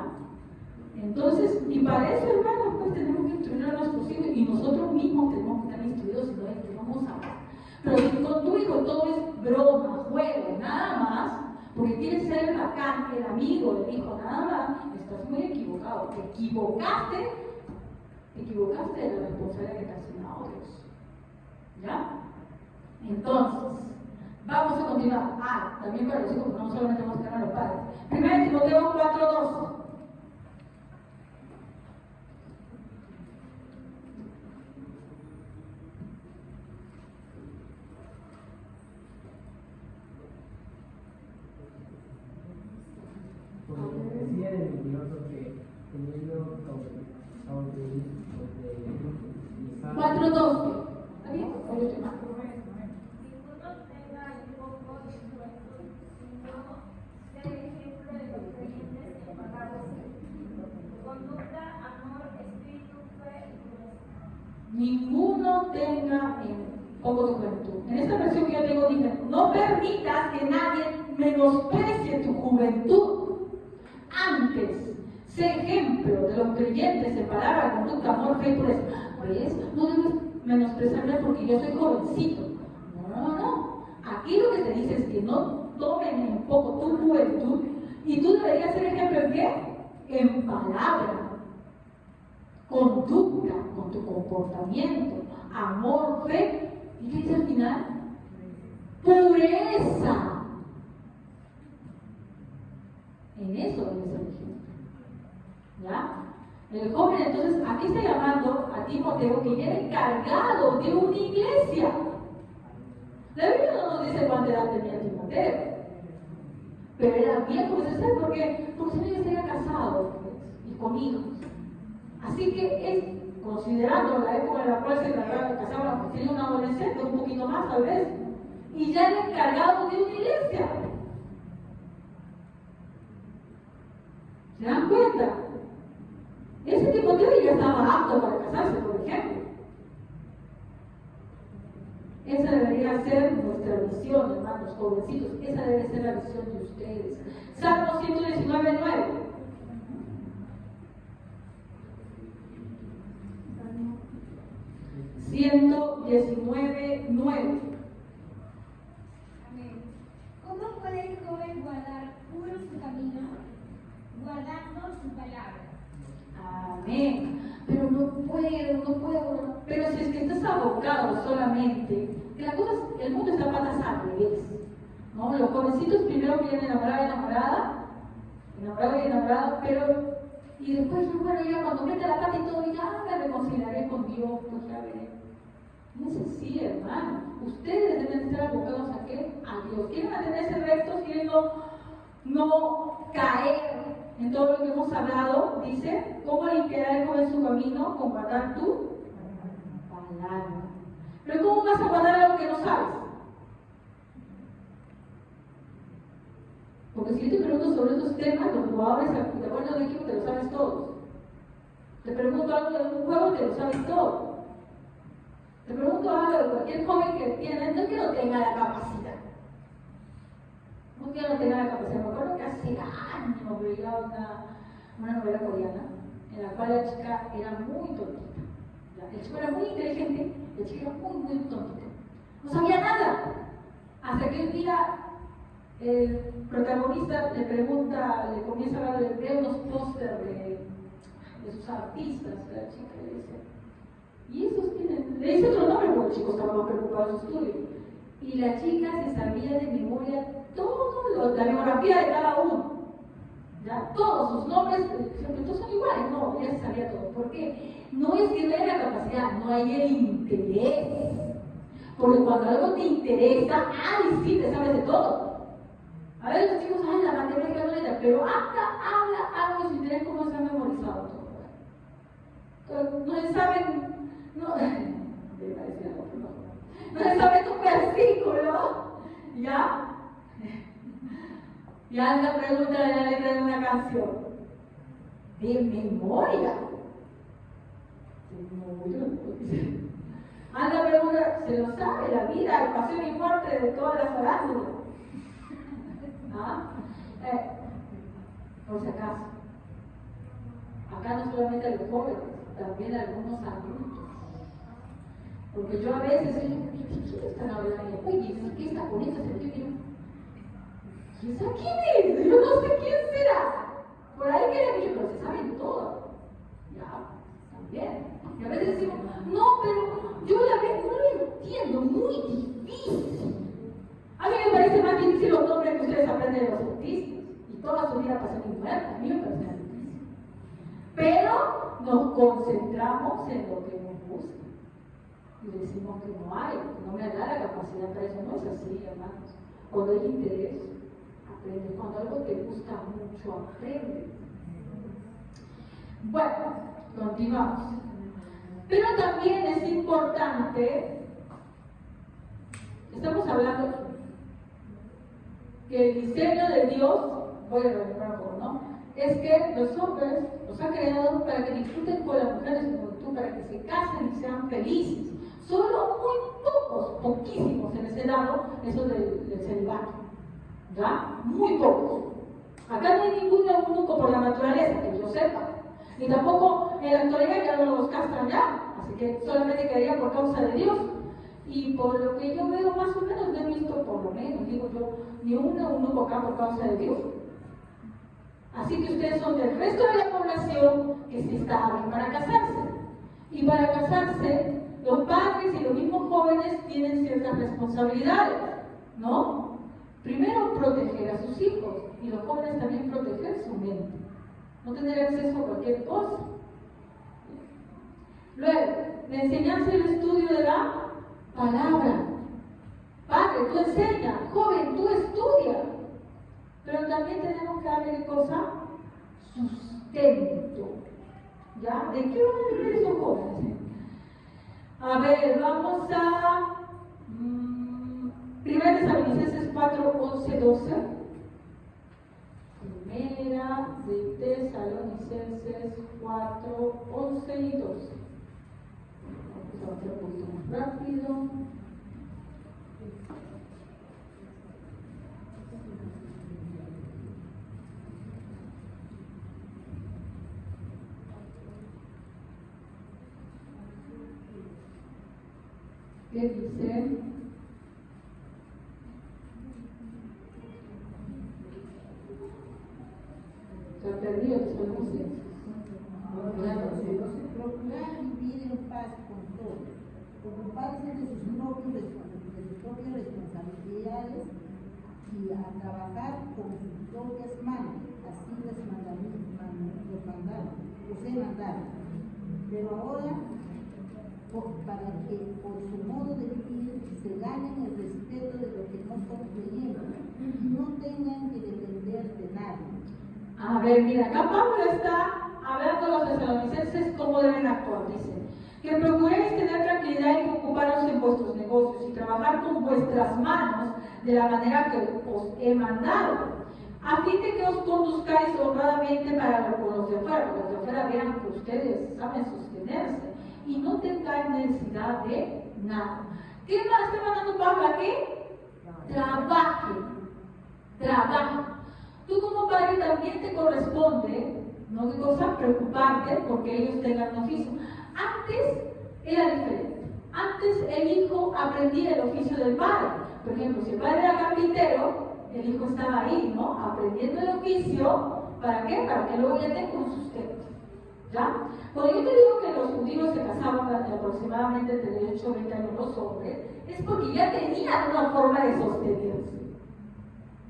Entonces, y para eso, hermanos, pues tenemos que instruir a nuestros hijos y nosotros mismos tenemos que estar instruidos y no es que vamos a hablar. Pero si con tu hijo todo es broma, juego, nada más, porque quieres ser el bacán, el amigo del hijo, nada más, estás muy equivocado. Te equivocaste de la responsabilidad que te ha asignado Dios. ¿Ya? Entonces, vamos a continuar. También para los hijos, no solamente vamos a quedar a los padres. 1 Timoteo 4:2. Decía el mentiroso que teniendo autoridad 4:12. ¿Está bien? ¿O yo estoy mal? Ninguno tenga poco de juventud. En esta versión que yo tengo dice, no permitas que nadie menosprecie tu juventud. Antes, sé ejemplo de los creyentes en palabra, conducta, amor, fe y pureza. ¿Ves? No debes menospreciarme porque yo soy jovencito. No. Aquí lo que se dice es que no tomen en poco tu juventud y tú deberías ser ejemplo en qué? En palabra, conducta, con tu comportamiento, amor, fe. ¿Y qué dice al final? Pureza. En eso debe ser ejemplo. ¿Ya? El joven entonces aquí está llamando a Timoteo que ya era encargado de una iglesia. La Biblia no nos dice cuánta edad tenía Timoteo, pero era viejo, ¿sabes por qué? Porque se había casado pues, y con hijos. Así que es, considerando la época en la cual se casaban, tenía un adolescente, un poquito más tal vez, y ya era encargado de una iglesia. ¿Se dan cuenta? Ese Timoteo ya estaba apto para casarse, por ejemplo. Esa debería ser nuestra nuestra visión, hermanos, jovencitos. Esa debe ser la visión de ustedes. Salmo 119, 9. 119, 9. Amén. ¿Cómo puede el joven guardar puro su camino? Guardando su palabra. Amén. Pero no puedo. Pero si es que estás abocado solamente, que las cosas, el mundo está patas al revés, ¿no? Los jovencitos primero quieren enamorado y enamorado, pero y después, bueno, ya cuando mete la pata y todo, ya me reconciliaré con Dios, pues ya veré. No es así, hermano. Ustedes deben estar abocados a qué? A Dios. Quieren mantenerse rectos, quieren no caer en todo lo que hemos hablado. Dice, ¿cómo limpiará el joven su camino? Con guardar tu palabra. Pero ¿cómo vas a guardar algo que no sabes? Porque si yo te pregunto sobre estos temas, los jugadores de acuerdo de equipo te lo sabes todos. Te pregunto algo de un juego, te lo sabes todo. Te pregunto algo de cualquier joven que tiene, no es que no tenga la capacidad. No es que no tenga la capacidad. Me acuerdo que hace años veía una novela coreana en la cual la chica era muy tontita. El chico era muy inteligente, la chica era muy tontita. No sabía nada. Hasta que un día el protagonista le pregunta, le comienza a hablar, le ve unos pósters de sus artistas. La chica le dice, ¿y esos tienen? Le dice otro nombre porque el chico estaba más preocupado en su estudio. Y la chica se sabía de memoria la biografía de cada uno. ¿Ya? Todos sus nombres, todos son iguales. No, ella se sabía todo. ¿Por qué? No es que no haya la capacidad, no hay el interés. Porque cuando algo te interesa, ¡ay, sí, te sabes de todo! A ver, los chicos, ¡ay, la matemática no le da! Pero habla de su interés, cómo se ha memorizado todo. No se saben, no se sabe tu versículo, ¿ya? Ya anda pregunta de la letra de una canción. De memoria. Anda pregunta, se lo sabe la vida, la pasión y muerte de todas las farándulas. ¿Ah? Por si acaso. Acá no solamente los jóvenes, también algunos adultos. Porque yo a veces digo, ¿quién está hablando? Oye, ¿qué está con esta sentido? ¿Quién sabe quién es? Yo no sé quién será. Por ahí quieren mucho, pero se saben todo. Ya, también. Y a veces decimos, no, pero yo la vez no lo entiendo, muy difícil. A mí me parece más difícil los nombres que ustedes aprenden de los autistas. Y toda su vida pasan en muerta, a mí me parece más difícil. Pero nos concentramos en lo que nos gusta. Y decimos que no hay, que no me da la capacidad para eso. No es así, hermanos. Cuando hay interés, aprendes. Cuando algo te gusta mucho, aprendes. Bueno, continuamos. Pero también es importante, estamos hablando que el diseño de Dios, voy a retomar un poco, ¿no? Es que los hombres los ha creado para que disfruten con las mujeres como tú, para que se casen y sean felices. Solo muy pocos, poquísimos en ese lado, eso del celibato. ¿Ya? Muy pocos. Acá no hay ningún eunuco por la naturaleza, que yo sepa. Ni tampoco en la actualidad ya no los castran ya. Así que solamente quedaría por causa de Dios. Y por lo que yo veo, más o menos, no he visto, por lo menos, digo yo, ni un eunuco acá por causa de Dios. Así que ustedes son del resto de la población que se está abren para casarse. Y para casarse, los padres y los mismos jóvenes tienen ciertas responsabilidades, ¿no? Primero, proteger a sus hijos, y los jóvenes también proteger su mente. No tener acceso a cualquier cosa. Luego, la enseñanza y el estudio de la palabra. Padre, tú enseña, joven, tú estudia. Pero también tenemos que darle ¿qué cosa? Sustento. ¿Ya? ¿De qué van a vivir esos jóvenes? A ver, vamos a 1 Tesalonicenses 4, 11, 12. 1 Tesalonicenses 4, 11 y 12. Vamos a hacer un poquito más rápido. sigue, dice. Se ha perdido después de Procurar vivir en paz con todos, ocuparse de sus propias responsabilidades y a trabajar con sus propias manos, así les mandaron. Pero ahora, para que por su modo de vivir se ganen el respeto de los que no son creyentes, no tengan que depender de nadie. A ver, mira, acá Pablo está hablando a los tesalonicenses cómo deben actuar. Dice que procuréis tener tranquilidad y ocuparos en vuestros negocios y trabajar con vuestras manos de la manera que os he mandado, a fin de que os conduzcáis honradamente para con los de afuera, porque los de afuera vean que ustedes saben sostenerse y no tengan necesidad de nada. ¿Qué más está mandando Pablo aquí? Trabajen. Tú como padre también te corresponde, ¿no? ¿Qué cosa? Preocuparte porque ellos tengan un oficio. Antes era diferente. Antes el hijo aprendía el oficio del padre. Por ejemplo, si el padre era carpintero, el hijo estaba ahí, ¿no? Aprendiendo el oficio. ¿Para qué? Para que luego ya tenga un sustento. ¿Ya? Cuando yo te digo que los judíos se casaban aproximadamente entre 18 y 20 años los hombres, es porque ya tenían una forma de sostenerse.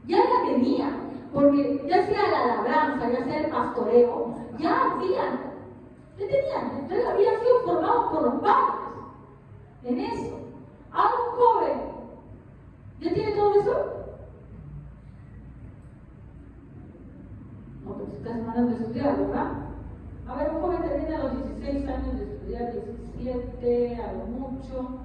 Ya la tenían. Porque ya sea la labranza, ya sea el pastoreo, ya tenían, entonces habían sido formados por los padres en eso. A un joven, ¿ya tiene todo eso? No, pero estás mandando a estudiar, ¿verdad? A ver, un joven termina a los 16 años de estudiar, 17, a lo mucho.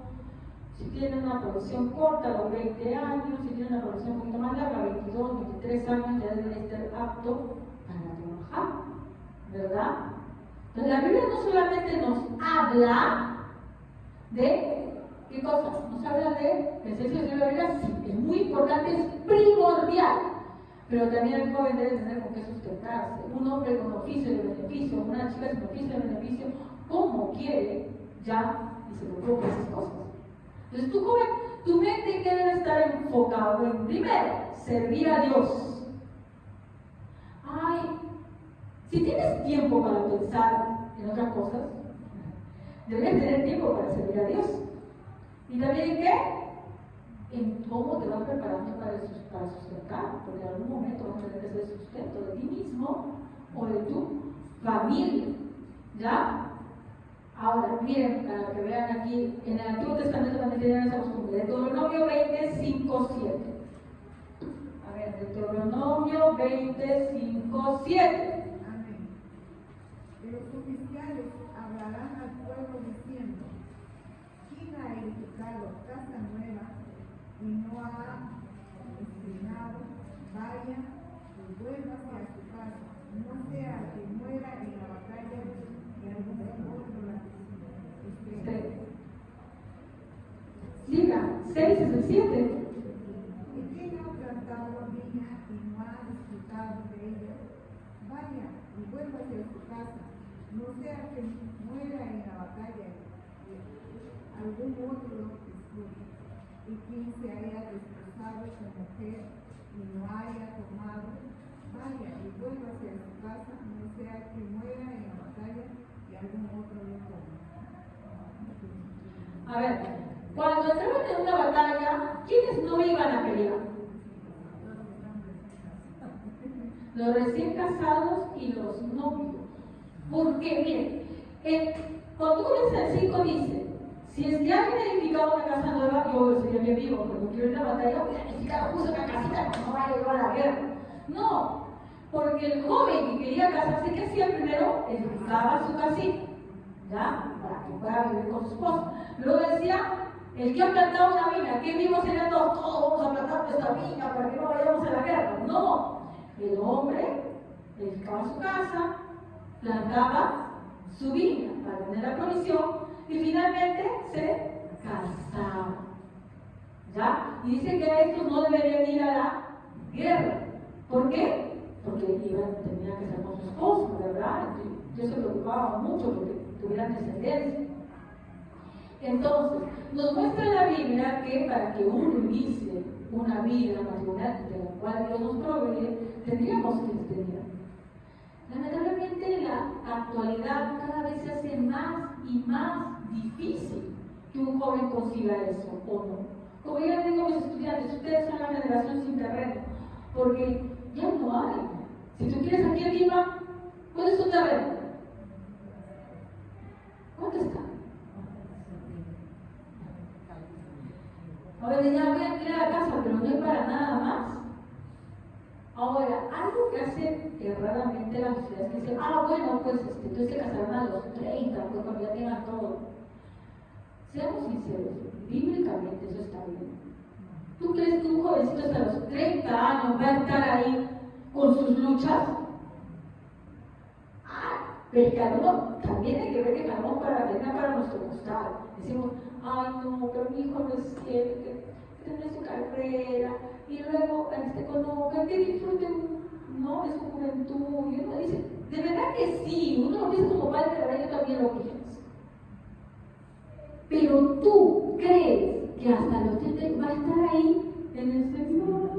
Si tiene una profesión corta, a los 20 años, si tiene una profesión un poquito más larga, 22, 23 años, ya debe estar apto para trabajar, ¿verdad? Entonces la Biblia no solamente nos habla de, ¿qué cosa? Nos habla de la esencia de la Biblia, sí, es muy importante, es primordial, pero también el joven debe tener con qué sustentarse. Un hombre con oficio de beneficio, una chica sin oficio de beneficio, ¿cómo quiere ya y se le ocurren esas cosas? Entonces tú, joven, tu mente que debe estar enfocado en, primero, servir a Dios. Ay, si tienes tiempo para pensar en otras cosas, debes tener tiempo para servir a Dios. ¿Y también en qué? En cómo te vas preparando para sustentar, porque en algún momento vas a tener ese sustento de ti mismo o de tu familia. ¿Ya? Ahora, miren, para que vean aquí, en el Antiguo Testamento también tenían esa costumbre. Deuteronomio 20:5-7. A ver, Deuteronomio 20:5-7. Amén. Los oficiales hablarán al pueblo diciendo: ¿quién ha edificado casa nueva y no ha estrenado? Vaya y vuélvase a su casa, no sea que muera en la batalla de algún otro. Diga, 6 es el 7. ¿Y quién ha plantado viña y no ha disfrutado de ella? Vaya y vuélvase a su casa, no sea que muera en la batalla algún otro disfrute. Y quien se haya desposado su mujer y no haya tomado, vaya y vuélvase a su casa, no sea que muera en la batalla y algún otro lo tome. A ver, cuando entraban en una batalla, ¿quiénes no iban a pelear? Los recién casados y los novios. Porque, miren, cuando tú comienzas el 5 dice, si es que alguien ha edificado una casa nueva, yo sería mi amigo, porque no quiero ir a la batalla, voy a edificar justo una casita que no vaya yo a la guerra. No, porque el joven que quería casarse, ¿qué hacía primero? Edificaba su casita, ¿ya? Para que pueda vivir con su esposa. Luego decía, el que ha plantado una viña, ¿qué vivos serían todos? Todos vamos a plantar nuestra viña para que no vayamos a la guerra. No, el hombre edificaba su casa, plantaba su viña para tener la provisión y finalmente se casaba. ¿Ya? Y dice que a estos no deberían ir a la guerra. ¿Por qué? Porque tenían que ser con su esposa, ¿verdad? Yo se preocupaba mucho porque tuvieran descendencia. Entonces, nos muestra la Biblia que para que uno inicie una vida matrimonial de la cual Dios nos provee, tendríamos que estudiar. Lamentablemente en la actualidad cada vez se hace más y más difícil que un joven consiga eso, ¿o no? Como yo le digo a mis estudiantes, ustedes son la generación sin terreno, porque ya no hay. Si tú quieres aquí arriba, ¿cuál es tu terreno? ¿Cuánto está? A ver, ya voy a alquilar la casa, pero no hay para nada más. Ahora, algo que hace erradamente la sociedad es que dice, bueno, pues entonces se casarán a los 30, pues cuando ya tengan todo. Seamos sinceros, bíblicamente eso está bien. ¿Tú crees que un jovencito hasta los 30 años va a estar ahí con sus luchas? Pero que alguno también hay que ver que ganamos para nuestro costado. Decimos, no, pero mi hijo no es que tiene su carrera, y luego conozca, que disfruten, ¿no?, de su juventud. Y uno dice, de verdad que sí, uno lo dice como padre, pero yo también lo pienso. Pero tú crees que hasta los 30 va a estar ahí en el Señor,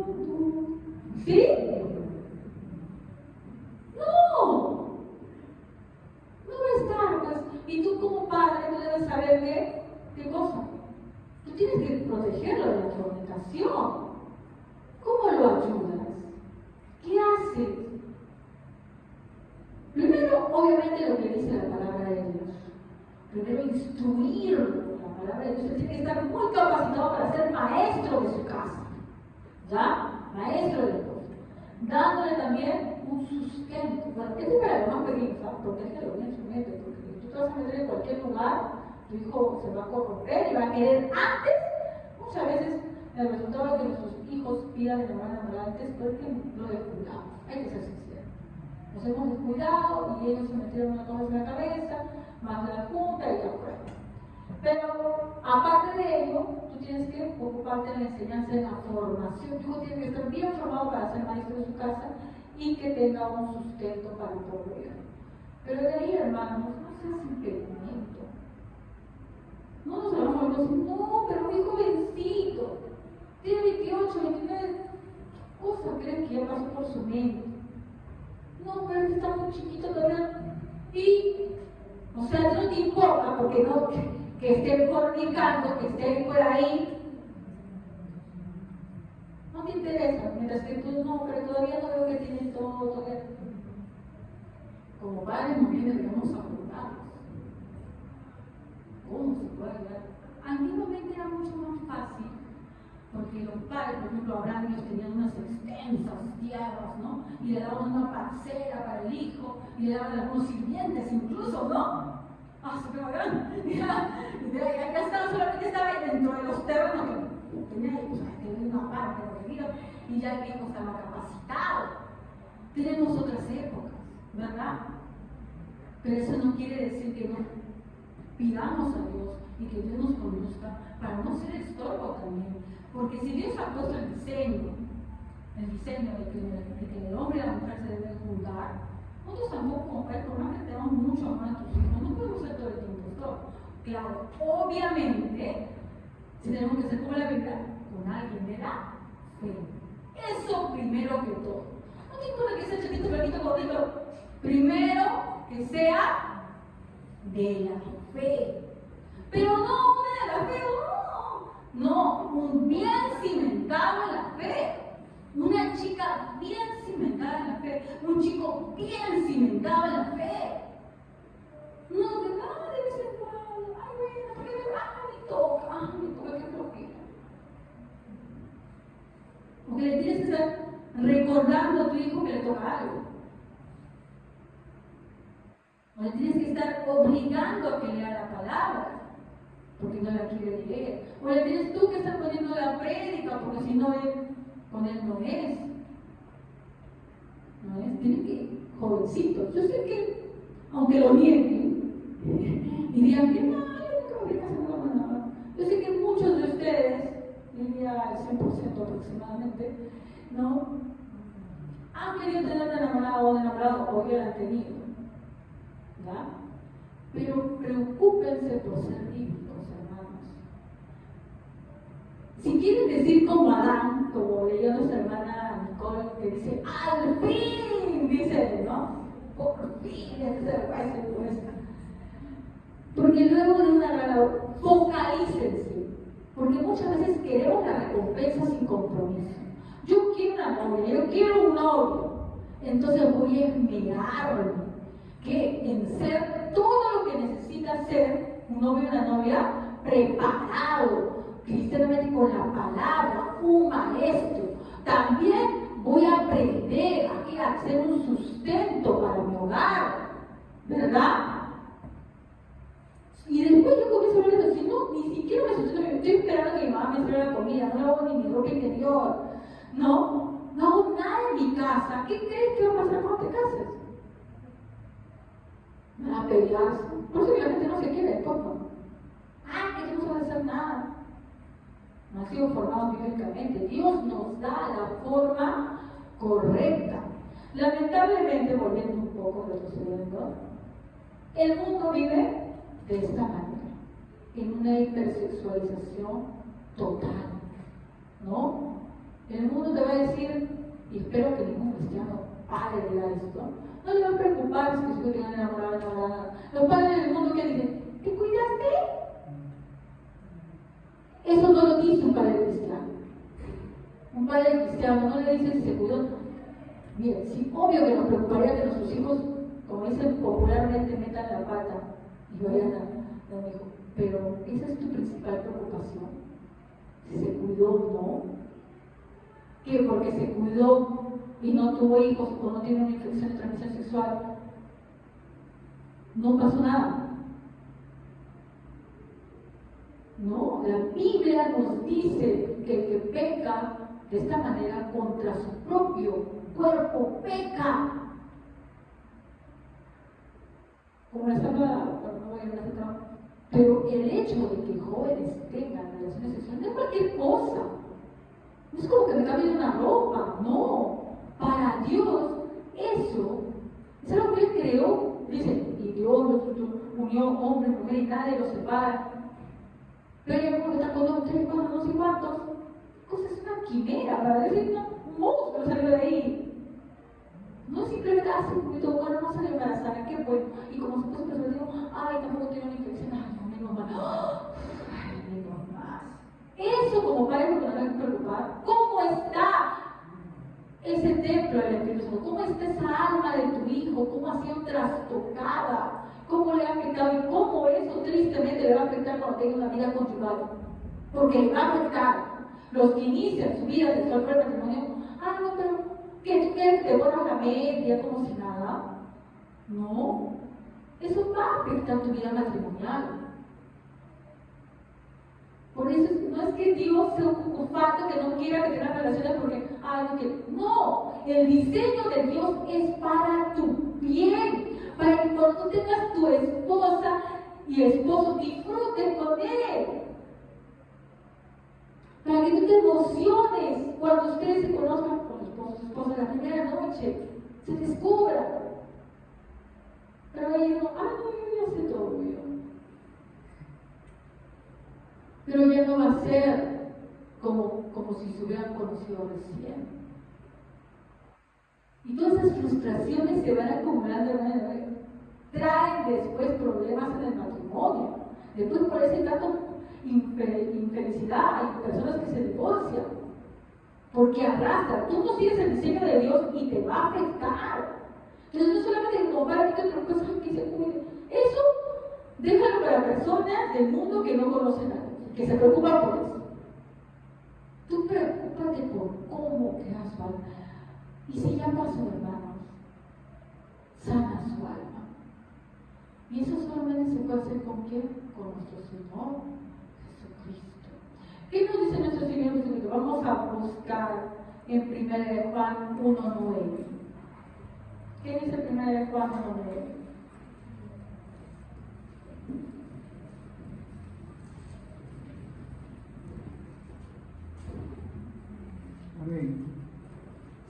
¿sí? No va a estar, pues. Y tú como padre, tú debes saber qué cosa. Tú tienes que protegerlo de la fornicación. ¿Cómo lo ayudas? ¿Qué haces? Primero, obviamente, lo que dice la palabra de Dios. Primero, instruirlo con la palabra de Dios. Usted tiene que estar muy capacitado para ser maestro de su casa. ¿Ya? Maestro de Dios. Dándole también un sustento. Bueno, este es para los más pequeños, ¿sabes? Protégelo bien su mente, porque si tú te vas a meter en cualquier lugar, tu hijo se va a corromper y va a querer antes. Muchas veces el resultado de que nuestros hijos pidan de la manera antes porque lo descuidamos. Hay que ser sinceros. Nos hemos descuidado y ellos se metieron una cosa en la cabeza, más de la punta y la prueba. Pero aparte de ello, tú tienes que ocuparte de la enseñanza, de la formación. Tu hijo tiene que estar bien formado para ser maestro de su casa y que tenga un sustento para proveer. Pero de ahí, hermanos, no seas impedimento. No nos hablamos de decir, no, pero mi jovencito, tiene 28, 29, cosa creen que ya pasó por su mente. No, pero él está muy chiquito todavía. Y, o sea, no te importa porque no, que esté fornicando, que esté por ahí. No te interesa, mientras que tú no, pero todavía no veo que tienes todo, todavía. Como padres no deberíamos abordarlos. ¿Cómo se puede ayudar? Antiguamente era mucho más fácil, porque los padres, por ejemplo, Abraham, ellos tenían unas extensas tierras, ¿no? Y le daban una parcela para el hijo, y le daban algunos sirvientes incluso, ¿no? Se me grande. Y acá estaba, solamente estaba dentro de los terrenos que tenía ahí, pues, tenía una parte de vida, y ya el viejo estaba capacitado. Tenemos otras épocas, ¿verdad? Pero eso no quiere decir que no pidamos a Dios y que Dios nos conduzca para no ser estorbo también. Porque si Dios ha puesto el diseño de que el hombre y la mujer se deben juntar, nosotros tampoco, como padres, por más que tengamos mucho amor a tus hijos, no podemos ser todo el tiempo estorbo. Claro, obviamente, si tenemos que ser como la Biblia, con alguien de la fe. Eso primero que todo. No te importa que sea chiquito, flaquito, gordito. Primero que sea de la fe. Pero no una de la fe, no, un bien cimentado en la fe. Una chica bien cimentada en la fe. Un chico bien cimentado en la fe. No, que nada de vez en cuando. Me toca, que flojera. Porque le tienes que estar recordando a tu hijo que le toca algo. O le tienes que estar obligando a que lea la palabra, porque no la quiere leer. O le tienes tú que estar poniendo la prédica, porque si no, con él no es. No es, tiene que, jovencito. Yo sé que, aunque lo nieguen, y digan que no, yo nunca voy a casar nada. Yo sé que muchos de ustedes, diría el 100% aproximadamente, ¿no? Han querido tener un enamorado o un enamorado, o ya lo han tenido. ¿Ya? Pero preocúpense por ser bíblicos, hermanos. Si quieren decir como Adán, como leyó nuestra hermana Nicole, que dice, al fin, dice, ¿no? Por fin, porque luego de una gran focalícense, porque muchas veces queremos la recompensa sin compromiso. Yo quiero una novia, yo quiero un novio, entonces voy a esmerarme en ser todo lo que necesita ser un novio y una novia preparado cristianamente con la palabra, un maestro. También voy a aprender a hacer un sustento para mi hogar, ¿verdad? Y después yo comienzo a hablar así, no, ni siquiera me sustento, estoy esperando que mi mamá me traiga la comida, no hago ni mi ropa interior, no hago nada en mi casa. ¿Qué crees que va a pasar cuando te cases? Van a pelearse. Por eso que la gente no se quiere, poco. Que no sabe hacer nada. No ha sido formado bíblicamente. Dios nos da la forma correcta. Lamentablemente, volviendo un poco, retrocediendo, el mundo vive de esta manera, en una hipersexualización total, ¿no? El mundo te va a decir, y espero que ningún cristiano pare de dar esto, no le va a preocupar si sus hijos te han enamorado o enamorada. Los padres del mundo que dicen, ¿te cuidaste? Eso no lo dice un padre cristiano. Un padre cristiano no le dice si se cuidó. Bien, sí, obvio que nos preocuparía que nuestros hijos, como dicen popularmente, metan la pata y vayan a un hijo. Pero esa es tu principal preocupación. Si se cuidó o no. Que porque se cuidó y no tuvo hijos o no tiene una infección de transmisión sexual, no pasó nada. No, la Biblia nos dice que el que peca de esta manera contra su propio cuerpo peca. Como la palabra, no voy a hablar de trabajo. Pero el hecho de que jóvenes tengan relaciones sexuales no es cualquier cosa. No es como que me cambie una ropa, no. Para Dios, eso es algo que Él creó. Dice, y Dios los unió hombre, mujer y nadie los separa. Pero hay algunos que están con 2, 3, 4, no sé cuántos. Cosa es una quimera, para decir, no, un monstruo salió de ahí. No simplemente hace un poquito bueno, no sale embarazada, qué bueno. Y como se puso personas digo, ay, tampoco tiene una infección, ay, no, menos mal. Ay, menos más. Eso como padre no hay que preocupar. ¿Cómo está ese templo del Espíritu Santo? ¿Cómo está esa alma de tu hijo? ¿Cómo ha sido trastocada? ¿Cómo le ha afectado? Y cómo eso tristemente le va a afectar cuando tenga una vida conyugal. Porque le va a afectar. Los que inician su vida sexual por el matrimonio, no, pero ¿qué tú quieres que te borra la media como si nada? No. Eso va a afectar tu vida matrimonial. Por eso no es que Dios sea un cucufato que no quiera que tengas relaciones porque, no quiero. No, el diseño de Dios es para tu bien, para que cuando tú tengas tu esposa y esposo disfrutes con él. Para que tú te emociones cuando ustedes se conozcan con su esposa la primera noche, se descubran. Pero ellos no, yo ya sé todo yo. Pero ya no va a ser como si se hubieran conocido recién. Y todas esas frustraciones se van acumulando, traen después problemas en el matrimonio. Después por ese tanto infelicidad, hay personas que se divorcian porque arrastran. Tú no sigues el diseño de Dios y te va a afectar. Entonces no solamente como para que otra cosa que se cuide. Eso déjalo para personas del mundo que no conocen a Dios, que se preocupan por eso. Tú preocúpate por cómo queda su alma. Y si ya pasó, hermanos, sana su alma. Y eso solamente se puede hacer con quién? Con nuestro Señor Jesucristo. ¿Qué nos dice nuestro Señor Jesucristo? Vamos a buscar en 1 Juan 1:9. ¿Qué dice 1 Juan 1:9? Amén.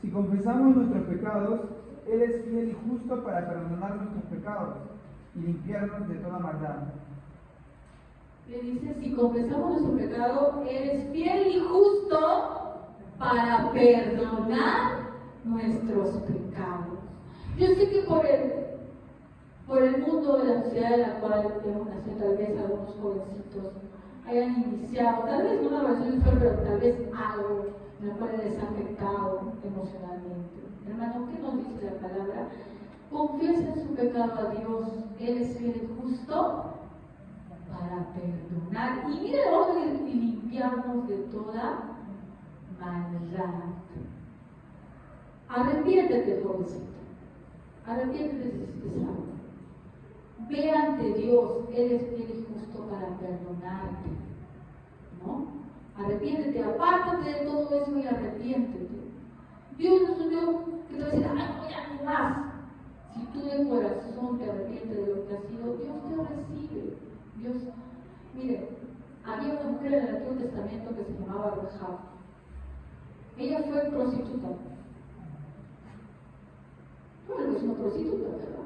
Si confesamos nuestros pecados, Él es fiel y justo para perdonar nuestros pecados y limpiarnos de toda maldad. Le dice, si confesamos nuestro pecado, Él es fiel y justo para perdonar nuestros pecados. Yo sé que por el mundo de la sociedad en la cual hemos nacido, tal vez algunos jovencitos hayan iniciado, tal vez no una relación sexual, pero tal vez algo en lo cual les ha afectado emocionalmente. Hermano, ¿qué nos dice la palabra? Confiesen su pecado a Dios, Él es fiel y justo para perdonar. Y mire, vamos a limpiarnos de toda maldad. Arrepiéntete, jovencito. Arrepiéntete si hiciste algo. Ve ante Dios, Él es fiel y justo para perdonarte. ¿No? Arrepiéntete, apártate de todo eso y arrepiéntete. Dios no es un Dios que te va a decir, ay, no, ya no más. Si tú de corazón te arrepientes de lo que has sido, Dios te recibe. Dios, mire, había una mujer en el Antiguo Testamento que se llamaba Rahab. Ella fue prostituta. Bueno, es una prostituta, ¿verdad?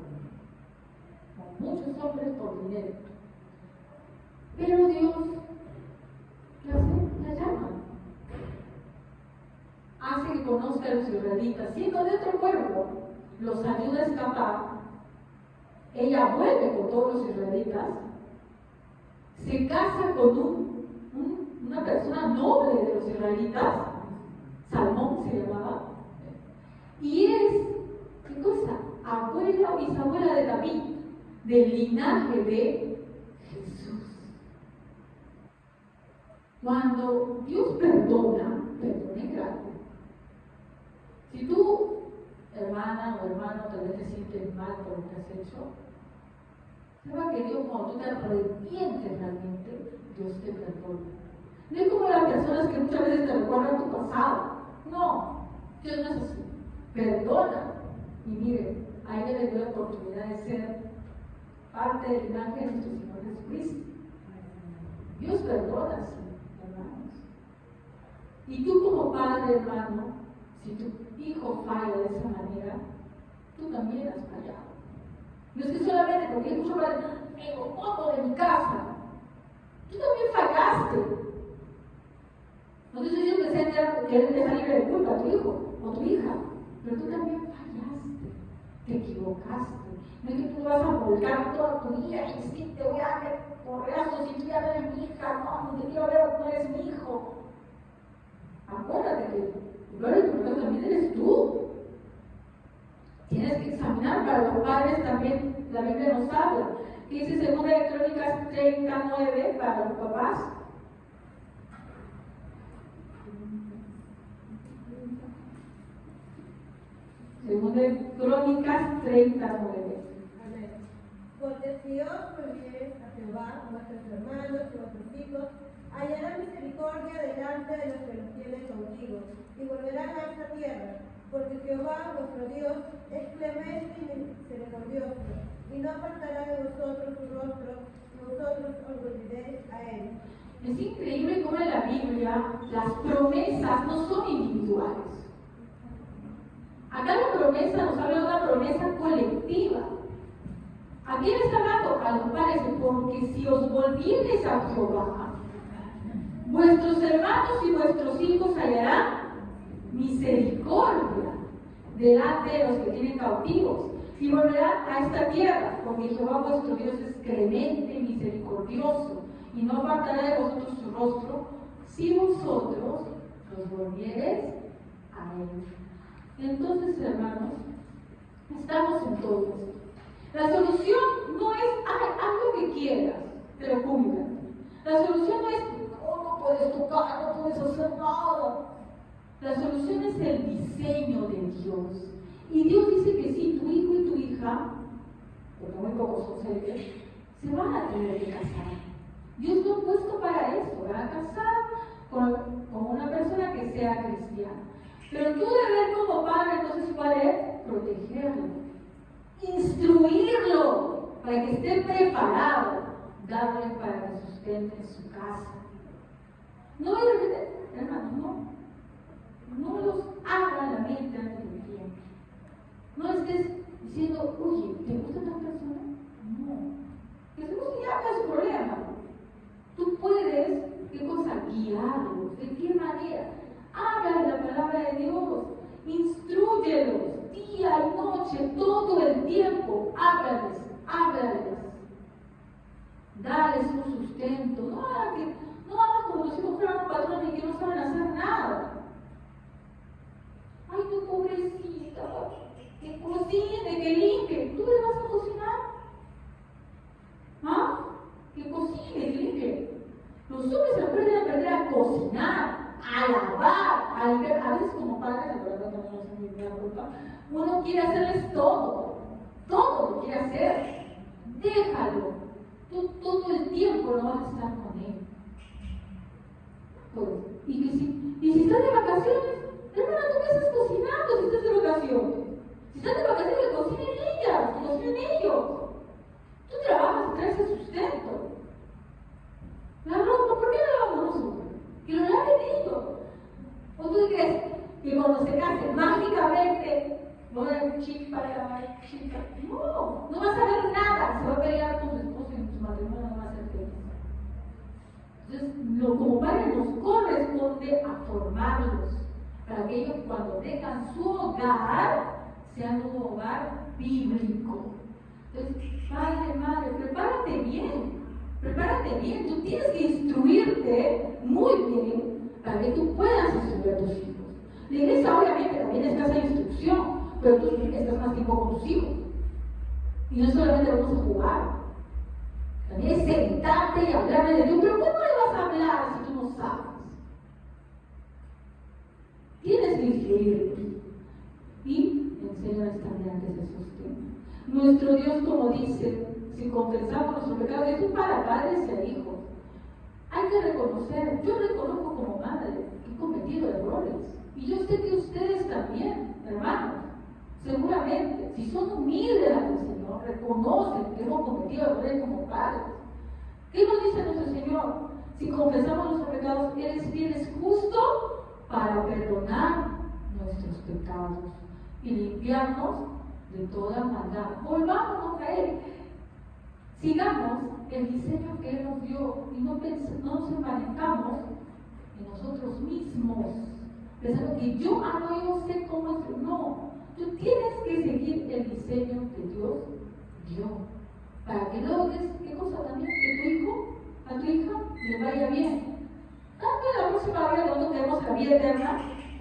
Con muchos hombres por dinero. Pero Dios la llama. Hace que conozca a los israelitas, siendo de otro pueblo, los ayuda a escapar. Ella vuelve con todos los israelitas, se casa con una persona noble de los israelitas, Salmón se llamaba, y es, ¿qué cosa? Abuela o bisabuela de David, del linaje de Jesús. Cuando Dios perdona en grande. Si tú, hermana o hermano, tal vez te sientes mal por lo que has hecho, sepa que Dios, cuando tú te arrepientes realmente, Dios te perdona. No es como las personas que muchas veces te recuerdan tu pasado. No, Dios no es así. Perdona. Y mire, ahí le dio la oportunidad de ser parte del linaje de nuestro Señor Jesucristo. Dios perdona, sí, hermanos. Y tú como padre, hermano, si tu hijo falla de esa manera, tú también has fallado. No es que solamente porque hay mucho padre, me boto de mi casa. Tú también fallaste. No te estoy diciendo que él te libre de culpa a tu hijo o tu hija, pero tú también fallaste, te equivocaste. No es que tú vas a volcar toda tu vida y sí, te voy a dar porrazos y tú ya no eres mi hija, no, ni te quiero ver, no eres mi hijo. Acuérdate que el padre de también eres tú. Tienes que examinar, para los padres también la Biblia nos habla. Dice 2 Crónicas 39 para los papás. Segunda Crónicas 39. Amén. Porque si os volviereis a Jehová, vuestros hermanos y vuestros hijos hallarán misericordia delante de los que los tienen contigo, y volverán a esta tierra, porque Jehová, vuestro Dios, es clemente y misericordioso, y no apartará de vosotros su rostro, y vosotros os volveréis a él. Es increíble cómo en la Biblia las promesas no son individuales. Acá la promesa nos habla de una promesa colectiva. ¿A quién está hablando? A los padres, porque si os volviereis a Jehová, vuestros hermanos y vuestros hijos hallarán misericordia delante de los que tienen cautivos, y volverán a esta tierra, porque Jehová vuestro Dios es clemente y misericordioso, y no apartará de vosotros su rostro, si vosotros los volviereis a él. Entonces, hermanos, estamos en todo esto. La solución no es haz lo que quieras, pero cúmplate. La solución no es no puedes tocar, no puedes hacer nada. La solución es el diseño de Dios. Y Dios dice que si tu hijo y tu hija, porque muy pocos son serios, se van a tener que casar. Dios lo ha puesto para eso, van a casar con una persona que sea cristiana. Pero tu deber como padre, entonces, ¿cuál es? Protegerlo, instruirlo para que esté preparado, darle para que sustente su casa. No, hermanos, no los haga la mente antes del tiempo. No estés diciendo, oye, ¿te gusta tal persona? No. Que se guste ya no es problema. Tú guiarlos. ¿De qué manera? Háblales la palabra de Dios, instrúyelos día y noche, todo el tiempo. Háblales, háblales. Dales un sustento. No hagas como si fueran patrones y que no saben hacer nada. Ay, tu pobrecita, que cocine, que limpie. ¿Tú le vas a cocinar? ¿Ah? Que cocine, que limpie. Los hombres aprenden a aprender a cocinar, a lavar, a limpiar. A veces como padres, la verdad también no es mi culpa, uno quiere hacerles todo lo quiere hacer. Déjalo. Tú todo el tiempo no vas a estar con él. Pues, y si estás de vacaciones, hermana, ¿tú qué estás cocinando si estás de vacaciones? Si estás de vacaciones, que cocinen ellas, que cocinen ellos. Tú trabajas y traes el sustento. La ropa, ¿por qué la lavamos nosotros? Que lo laven ellos. ¿O tú crees que cuando se casen, mágicamente no va a haber chip para lavar chica? No vas a ver nada. Se va a pelear con su esposo y en su matrimonio no va a ser feliz. Entonces, como padres nos corresponde a formarlos para que ellos cuando tengan su hogar, sean un hogar bíblico. Entonces, padre, madre, prepárate bien. Tú tienes que instruirte muy bien para que tú puedas instruir a tus hijos. La iglesia obviamente también es casa de instrucción, pero tú estás más tiempo con tus hijos. Y no solamente vamos a jugar. También es sentarte y hablarle de Dios. Pero ¿cómo le vas a hablar si tú no sabes? Tienes que instruirlos. Y enseñarles también que se sostengan. Nuestro Dios, como dice, si confesamos nuestros pecados, es para padres y hijos. Hay que reconocer, yo reconozco como madre que he cometido errores. Y yo sé que ustedes también, hermanos, seguramente, si son humildes ante el Señor, reconocen que hemos cometido errores como padres. ¿Qué nos dice nuestro Señor? Si confesamos nuestros pecados, Él es fiel, es justo para perdonar nuestros pecados y limpiarnos de toda maldad. Volvámonos a Él. Sigamos el diseño que Él nos dio y no nos envanezcamos en nosotros mismos, pensando que yo sé cómo es. No, tú tienes que seguir el diseño que Dios dio para que logres, ¿qué cosa también? Que tu hijo, a tu hija, le vaya bien. Tanto en la próxima vida cuando queremos la vida eterna,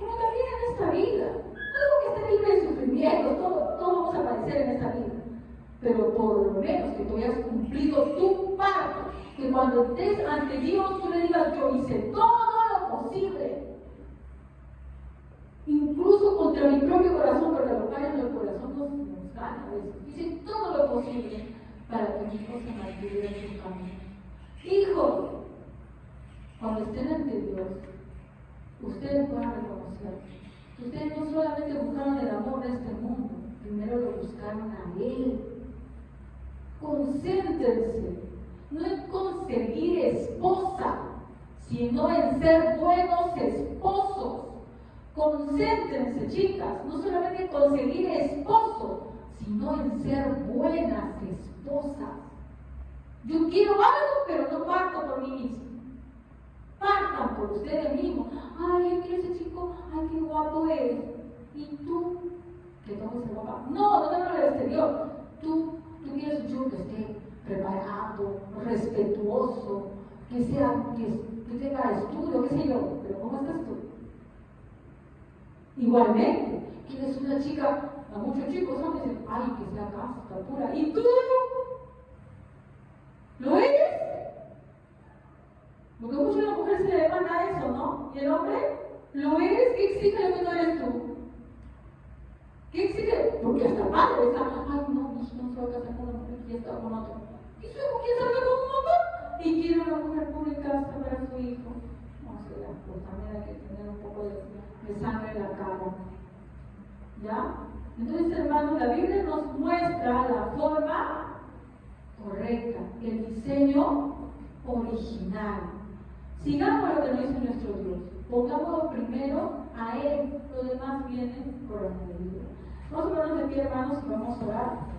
como también en esta vida. No digo que esté libre de sufrimiento, todos vamos a padecer en esta vida. Pero por lo menos que tú hayas cumplido tu parte, que cuando estés ante Dios tú le digas, yo hice todo lo posible, incluso contra mi propio corazón, porque a los padres del corazón nos gana a veces. Hice todo lo posible para que mi hijo se mantuviera en su camino. Hijos, cuando estén ante Dios, ustedes puedan reconocer que ustedes no solamente buscaron el amor de este mundo, primero lo buscaron a Él. Concéntrense, no en conseguir esposa, sino en ser buenos esposos. Concéntrense, chicas, no solamente en conseguir esposo, sino en ser buenas esposas. Yo quiero algo, pero no parto por mí mismo. Partan por ustedes mismos. Ay, yo quiero ese chico, ay, qué guapo es. Y tú, que tengo que ser guapa. No te hablo del exterior. Tú quieres yo que esté preparado, respetuoso, que tenga estudio, qué sé yo, pero ¿cómo estás tú? Igualmente, quieres una chica, a muchos chicos son dicen, ay, que sea casta, pura, ¿y tú? ¿Lo eres? Porque mucho a la mujer se le demanda eso, ¿no? ¿Y el hombre? ¿Lo eres? ¿Qué exige lo que no eres tú? ¿Qué exige? Porque hasta el padre está, ay, no, no se va a casar con una mujer que ya está con otro. ¿Y su hijo quiere salga con un otro? Y quiere una mujer pura y casta para su hijo. No sé, pues también hay que tener un poco de sangre en la cara. ¿Ya? Entonces, hermanos, la Biblia nos muestra la forma correcta, el diseño original. Sigamos lo que nos dice nuestro Dios. Pongámoslo primero a Él, lo demás viene por la medida. Vamos a ponernos de pie, hermanos, y vamos a orar.